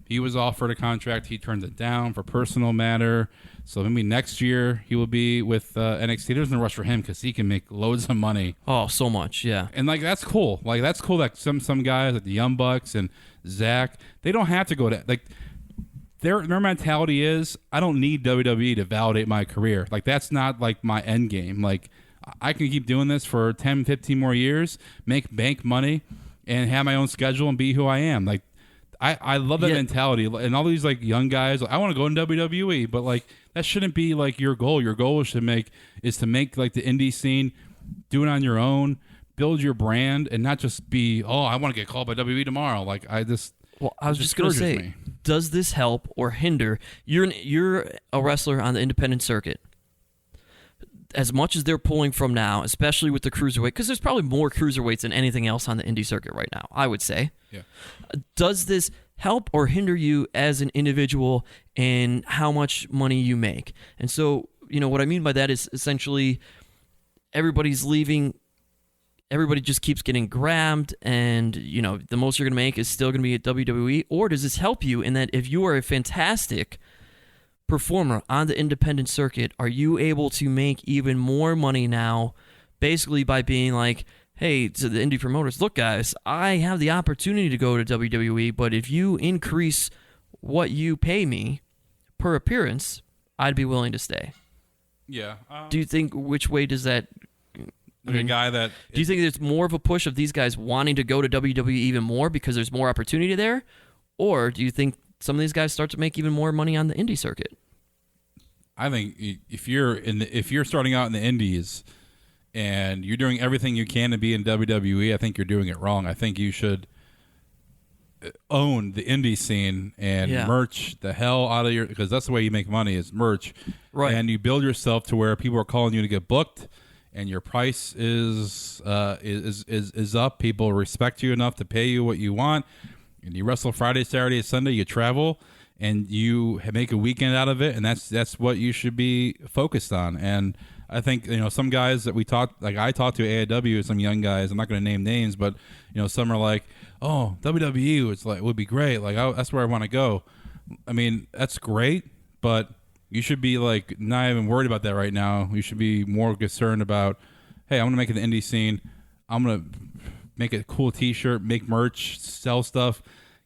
He was offered a contract. He turned it down for personal matter. So maybe next year he will be with NXT. There's no rush for him because he can make loads of money. Oh, so much, yeah. And like that's cool. Like that's cool that some guys like the Young Bucks and Zach, they don't have to go to like their mentality is I don't need WWE to validate my career. Like that's not like my end game. Like I can keep doing this for 10, 15 more years, make bank money, and have my own schedule and be who I am. Like I love that mentality. And all these like young guys, I want to go in WWE, but like that shouldn't be like your goal. Your goal is to make like the indie scene, do it on your own, build your brand, and not just be, I want to get called by WWE tomorrow. Like I was just going to say, does this help or hinder? You're a wrestler on the independent circuit. As much as they're pulling from now, especially with the cruiserweight, because there's probably more cruiserweights than anything else on the indie circuit right now, I would say. Yeah. Does this help or hinder you as an individual in how much money you make? And so, what I mean by that is essentially everybody's leaving. Everybody just keeps getting grabbed, and the most you're going to make is still going to be at WWE. Or does this help you in that if you are a fantastic performer on the independent circuit, are you able to make even more money now, basically by being like, hey, to the indie promoters, look, guys, I have the opportunity to go to WWE, but if you increase what you pay me per appearance, I'd be willing to stay. Yeah. Do you think, which way does that... a guy that... Do you think there's more of a push of these guys wanting to go to WWE even more because there's more opportunity there? Or do you think some of these guys start to make even more money on the indie circuit? I think if you're starting out in the indies and you're doing everything you can to be in WWE, I think you're doing it wrong. I think you should own the indie scene and merch the hell out of your, because that's the way you make money is merch. Right. And you build yourself to where people are calling you to get booked, and your price is up. People respect you enough to pay you what you want, and you wrestle Friday, Saturday, Sunday. You travel, and you make a weekend out of it, and that's what you should be focused on. And I think some guys that I talked to at AIW, some young guys. I'm not going to name names, but some are like, oh, WWE, it's like would be great. Like that's where I want to go. I mean, that's great, but you should be like not even worried about that right now. You should be more concerned about, hey, I'm going to make it the indie scene. I'm going to make a cool T-shirt, make merch, sell stuff,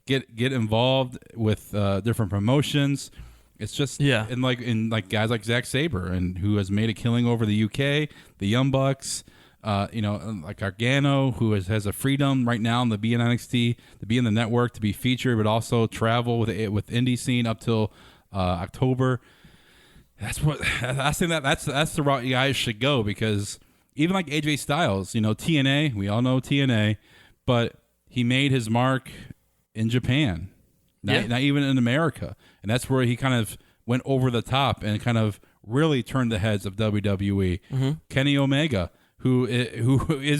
get involved with different promotions. It's just and like guys like Zack Sabre and who has made a killing over the UK, the Young Bucks, like Gargano, who has a freedom right now to be in NXT, to be in the network, to be featured, but also travel with indie scene up till October. I think that's the route you guys should go, because even like AJ Styles, TNA, we all know TNA, but he made his mark in Japan, not even in America, and that's where he kind of went over the top and kind of really turned the heads of WWE. Mm-hmm. Kenny Omega, who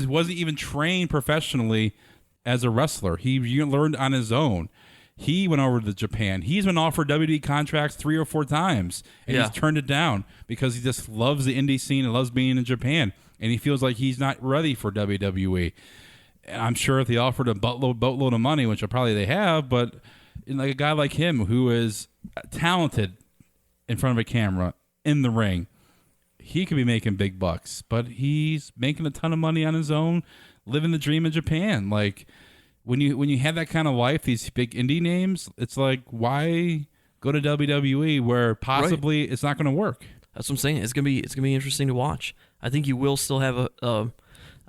wasn't even trained professionally as a wrestler, he learned on his own. He went over to Japan. He's been offered WWE contracts 3 or 4 times, and he's turned it down because he just loves the indie scene and loves being in Japan, and he feels like he's not ready for WWE. And I'm sure if they offered a boatload of money, which probably they have, but like a guy like him who is talented in front of a camera in the ring, he could be making big bucks, but he's making a ton of money on his own, living the dream in Japan. Like, when you have that kind of life, these big indie names, it's like, why go to WWE where possibly it's not going to work? That's what I'm saying. It's gonna be interesting to watch. I think you will still have a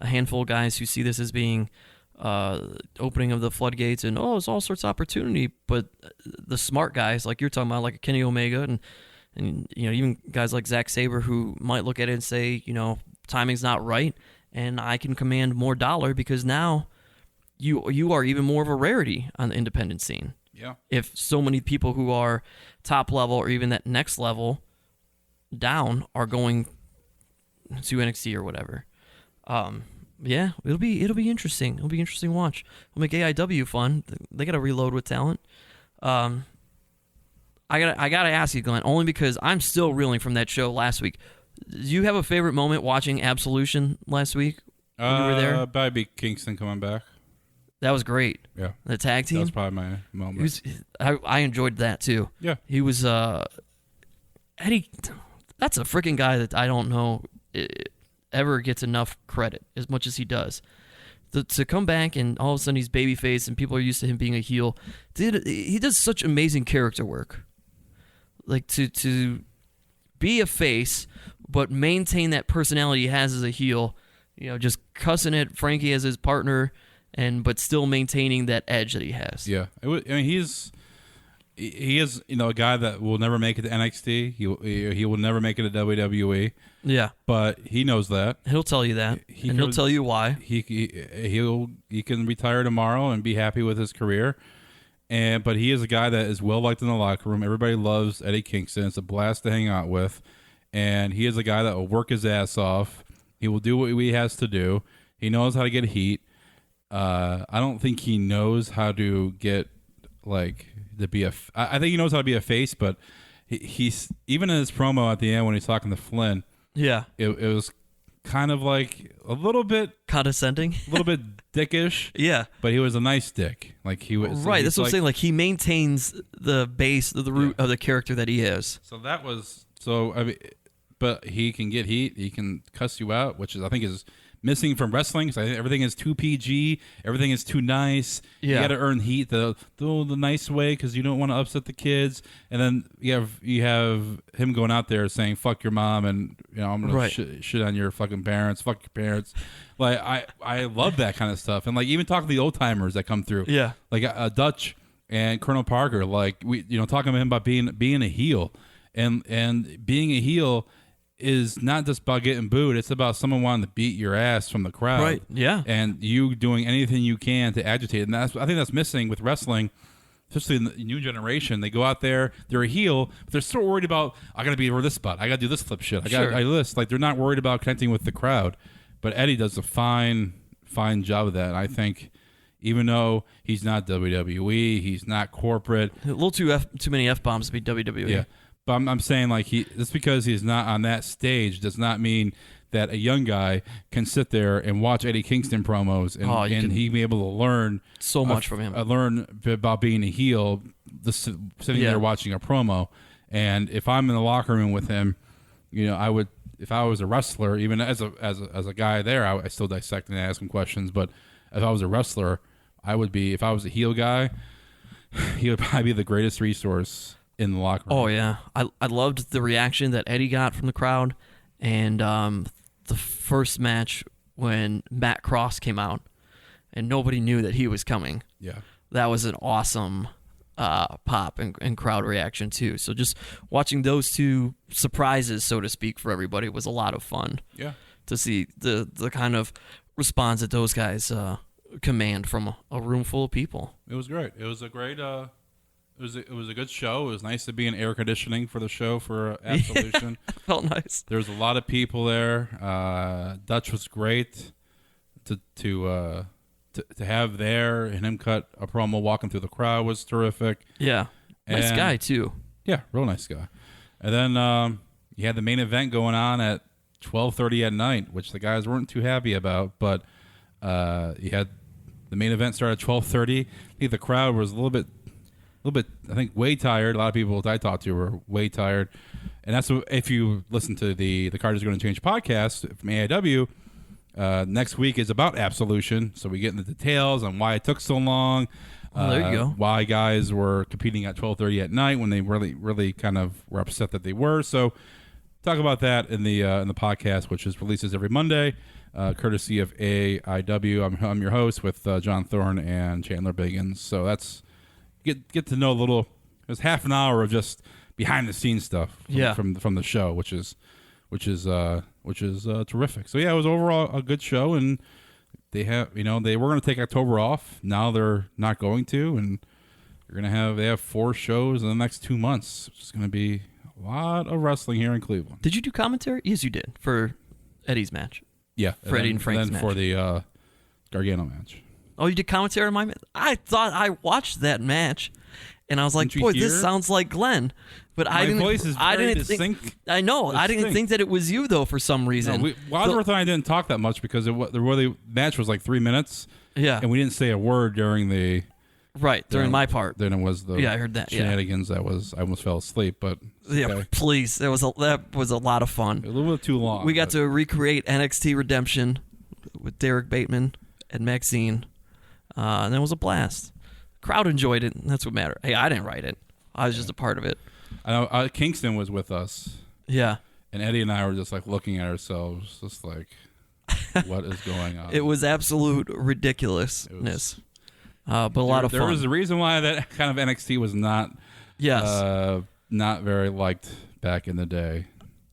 handful of guys who see this as being opening of the floodgates and it's all sorts of opportunity. But the smart guys, like you're talking about, like a Kenny Omega and even guys like Zack Sabre, who might look at it and say, timing's not right, and I can command more dollar because now you are even more of a rarity on the independent scene. Yeah. If so many people who are top level or even that next level down are going to NXT or whatever. Yeah, it'll be interesting. It'll be interesting to watch. It'll make AIW fun. They got to reload with talent. I gotta ask you, Glenn, only because I'm still reeling from that show last week. Do you have a favorite moment watching Absolution last week when you were there? Probably Kingston coming back. That was great. Yeah. The tag team. That was probably my moment. I enjoyed that too. Yeah. He was Eddie. That's a freaking guy that I don't know ever gets enough credit as much as he does. To come back and all of a sudden he's babyface and people are used to him being a heel. He does such amazing character work. Like to be a face but maintain that personality he has as a heel. You know, just cussing at Frankie as his partner. But still maintaining that edge that he has. Yeah, he is, a guy that will never make it to NXT. He will never make it to WWE. Yeah, but he knows that. He'll tell you that, and he'll tell you why. He can retire tomorrow and be happy with his career. But he is a guy that is well liked in the locker room. Everybody loves Eddie Kingston. It's a blast to hang out with, and he is a guy that will work his ass off. He will do what he has to do. He knows how to get heat. I don't think he knows how to get I think he knows how to be a face, but he's even in his promo at the end when he's talking to Flynn. Yeah, it was kind of like a little bit condescending, a little bit dickish. Yeah, but he was a nice dick. Like he was right. That's what I'm saying. Like he maintains the base, the root of the character that he is. So that was I mean, but he can get heat. He can cuss you out, which I think is missing from wrestling. So I think everything is too PG. Everything is too nice. Yeah. You got to earn heat the nice way because you don't want to upset the kids. And then you have him going out there saying "fuck your mom" and I'm gonna shit on your fucking parents. Fuck your parents. Like I love that kind of stuff. And like even talking to the old timers that come through. Yeah. Like Dutch and Colonel Parker. Like we talking to him about being a heel and being a heel is not just about getting booed. It's about someone wanting to beat your ass from the crowd. Right, yeah. And you doing anything you can to agitate. And I think that's missing with wrestling, especially in the new generation. They go out there, they're a heel, but they're so worried about, I got to be over this spot. I got to do this flip shit. I do this. Like, they're not worried about connecting with the crowd. But Eddie does a fine job of that. And I think even though he's not WWE, he's not corporate. A little too many F-bombs to be WWE. Yeah. But I'm saying, like, just because he's not on that stage does not mean that a young guy can sit there and watch Eddie Kingston promos and he be able to learn so much from him. Learn about being a heel, sitting there watching a promo. And if I'm in the locker room with him, I would, if I was a wrestler, even as a guy there, I still dissect and ask him questions. But if I was a wrestler, I would be. If I was a heel guy, he would probably be the greatest resource in the locker room. Oh yeah, I loved the reaction that Eddie got from the crowd, and the first match when Matt Cross came out, and nobody knew that he was coming. Yeah, that was an awesome pop and crowd reaction too. So just watching those two surprises, so to speak, for everybody was a lot of fun. Yeah, to see the kind of response that those guys command from a room full of people. It was great. It was a great. It was a good show. It was nice to be in air conditioning for the show for Absolution. Yeah, felt nice. There was a lot of people there. Dutch was great to have there, and him cut a promo walking through the crowd was terrific. Yeah, nice guy too. Yeah, real nice guy. And then you had the main event going on at 12:30 at night, which the guys weren't too happy about. But you had the main event start at 12:30. I think the crowd was a little bit, I think, way tired. A lot of people I talked to were way tired. And that's what, if you listen to the Card is Going to Change podcast from AIW, next week is about Absolution. So we get into the details on why it took so long. There you go. Why guys were competing at 12:30 at night when they really kind of were upset that they were. So talk about that in the podcast, which releases every Monday, courtesy of AIW. I'm your host with John Thorne and Chandler Biggins. So that's get to know a little. It was half an hour of just behind the scenes stuff from the show, which is terrific. So yeah, it was overall a good show, and they were going to take October off. Now they're not going to, and they have 4 shows in the next 2 months. It's going to be a lot of wrestling here in Cleveland. Did you do commentary? Yes, you did for Eddie's match. Yeah, for Eddie and Frank's then match. for the Gargano match. Oh, you did commentary on my match? I thought I watched that match, and I was like, Didn't you boy, hear? this sounds like Glenn. But I My didn't. voice is I very didn't think. distinct. I know. I didn't Distinct. think that it was you though for some reason. No, Wadsworth and I didn't talk that much because the match was like 3 minutes. Yeah. And we didn't say a word during the during my part. Then it was the I heard that. Yeah. shenanigans I almost fell asleep, but Yeah, okay. please. That was a lot of fun. A little bit too long. We got to recreate NXT Redemption with Derek Bateman and Maxine, and it was a blast. Crowd enjoyed it, and that's what mattered. Hey, I didn't write it. I was just a part of it. I know Kingston was with us, Yeah. and Eddie and I were just like looking at ourselves, just like, what is going on? It was absolute ridiculousness. But a lot of fun. There was a reason why that kind of NXT was not Yes. not very liked back in the day.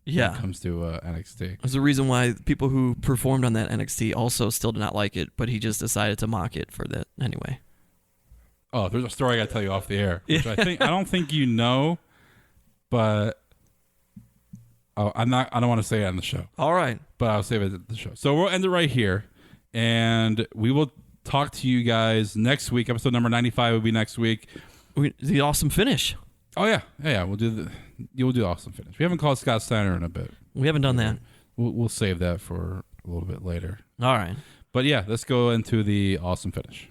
Yeah. When it comes to NXT. There's a reason why people who performed on that NXT also still did not like it, but he just decided to mock it for that anyway. Oh, there's a story I got to tell you off the air, which I don't think you know, but I don't want to say it on the show. All right. But I'll save it at the show. So we'll end it right here, and we will talk to you guys next week. Episode number 95 will be next week. The awesome finish. Oh yeah. We'll do the awesome finish. We haven't called Scott Steiner in a bit. We haven't done that. We'll save that for a little bit later. All right. But yeah, let's go into the awesome finish.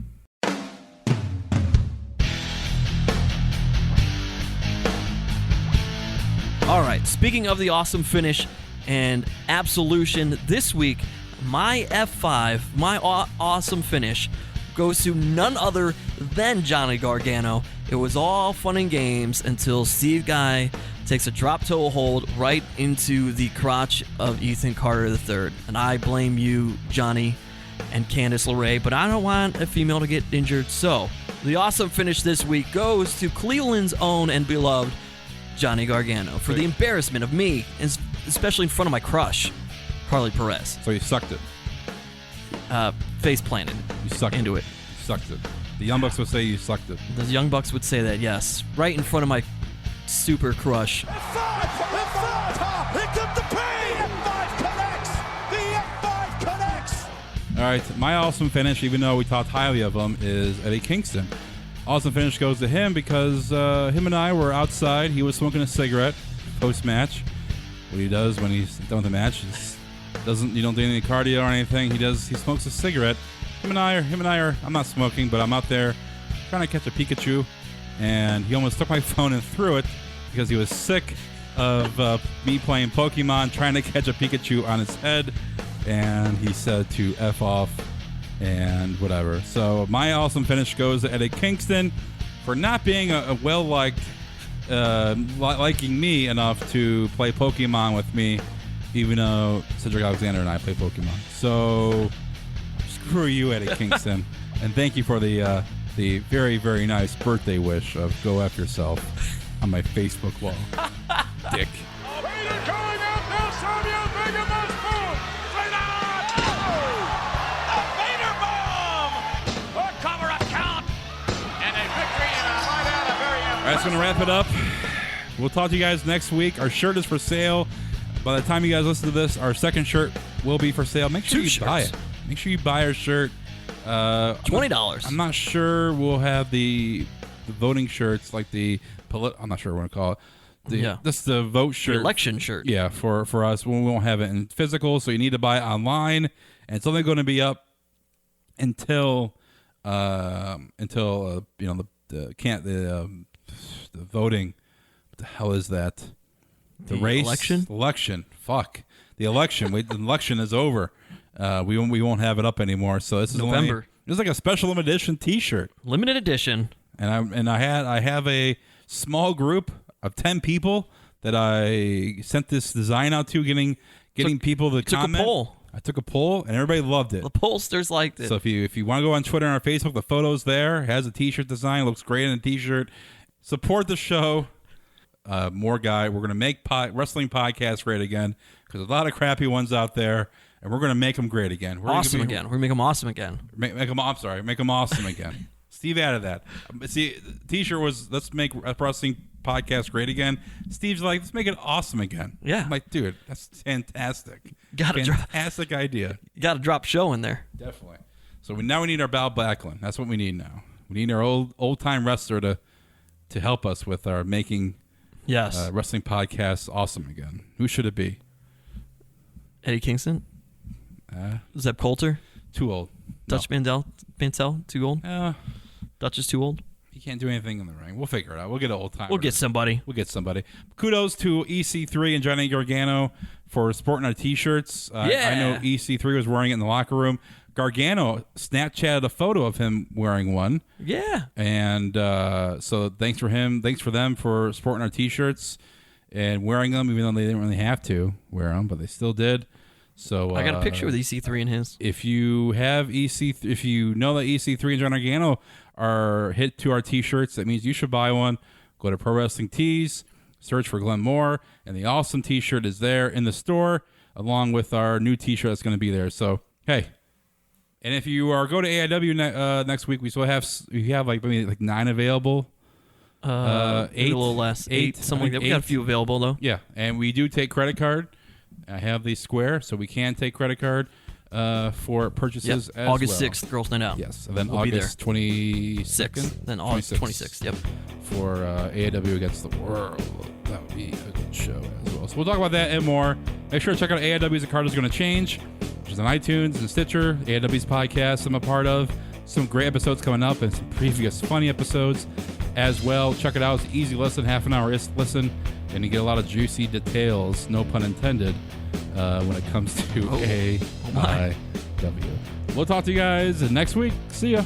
All right. Speaking of the awesome finish and Absolution, this week, my F5, my awesome finish, goes to none other than Johnny Gargano. It was all fun and games until Steve Guy takes a drop toe hold right into the crotch of Ethan Carter III. And I blame you, Johnny and Candice LeRae, but I don't want a female to get injured. So the awesome finish this week goes to Cleveland's own and beloved Johnny Gargano for the embarrassment of me, especially in front of my crush, Carly Perez. So you sucked it. Face planted. You sucked into it. You sucked it. The Young Bucks would say you sucked it. The Young Bucks would say that, yes. Right in front of my super crush. F5! Here comes the pain! F5 connects! The F5 connects! All right, my awesome finish, even though we talked highly of him, is Eddie Kingston. Awesome finish goes to him because him and I were outside. He was smoking a cigarette post-match. What he does when he's done with the match is you don't do any cardio or anything. He smokes a cigarette. Him and I are. I'm not smoking, but I'm out there trying to catch a Pikachu, and he almost took my phone and threw it because he was sick of me playing Pokemon, trying to catch a Pikachu on his head, and he said to F off and whatever. So my awesome finish goes to Eddie Kingston for not being a well-liked, liking me enough to play Pokemon with me, even though Cedric Alexander and I play Pokemon. So screw you, Eddie Kingston, and thank you for the very, very nice birthday wish of go F yourself on my Facebook wall. Dick. Vader going out now, Samuel Vega must move! Straight on! The Vader bomb! A cover up count! And a victory and a right out, a very All right, that's going to wrap it up. We'll talk to you guys next week. Our shirt is for sale. By the time you guys listen to this, our second shirt will be for sale. Make sure you buy it. Make sure you buy our shirt. $20. I'm not sure we'll have the voting shirts, like I'm not sure what to call it. This is the vote shirt. The election shirt. Yeah, for us. We won't have it in physical, so you need to buy it online. And it's only going to be up until the voting. What the hell is that? The race? Election. Fuck. The election. The election is over. We won't have it up anymore. So this is November. This is like a special limited edition T-shirt. Limited edition. And I have a small group of 10 people that I sent this design out to, getting people to comment. Took a poll. I took a poll, and everybody loved it. The pollsters liked it. So if you want to go on Twitter and our Facebook, the photo's there. It has a T-shirt design. It looks great in a T-shirt. Support the show. We're going to make wrestling podcasts great again, because there's a lot of crappy ones out there, and we're going to make them great again. We're going to make them awesome again. Make them awesome again. Steve added that. See, T-shirt was let's make a wrestling podcast great again. Steve's like, let's make it awesome again. Yeah. I'm like, dude, that's fantastic. Gotta fantastic idea. You got to drop show in there. Definitely. So now we need our Val Backlund. That's what we need now. We need our old time wrestler to help us with our making wrestling podcasts awesome again. Who should it be? Eddie Kingston? Zeb Coulter? Too old. Dutch Mantel? Too old? Dutch is too old? He can't do anything in the ring. We'll figure it out. We'll get an old timer. We'll get somebody. Kudos to EC3 and Johnny Gargano for sporting our T-shirts. I know EC3 was wearing it in the locker room. Gargano Snapchatted a photo of him wearing one. Yeah. And so thanks for him. Thanks for them for sporting our T-shirts and wearing them, even though they didn't really have to wear them, but they still did. So I got a picture with EC3 in his. If you have if you know that EC3 and John Gargano are hit to our T-shirts, that means you should buy one. Go to Pro Wrestling Tees, search for Glenn Moore, and the awesome T-shirt is there in the store, along with our new T-shirt that's going to be there. So hey, and if you go to AIW next week, we have like maybe like 9 available. 8, a little less. 8, something like that. We got a few available though. Yeah, and we do take credit card. I have the Square, so we can take credit card for purchases as August well. 6th, Girls Night Out. Yes, and then we'll August 22nd. Then August 26th, yep. For AIW Against the World. That would be a good show as well. So we'll talk about that and more. Make sure to check out AIW's The Card Is Going to Change, which is on iTunes and Stitcher, AIW's podcast I'm a part of. Some great episodes coming up and some previous funny episodes as well. Check it out. It's easy listen, half an hour listen, and you get a lot of juicy details, no pun intended, when it comes to AIW. We'll talk to you guys next week. See ya.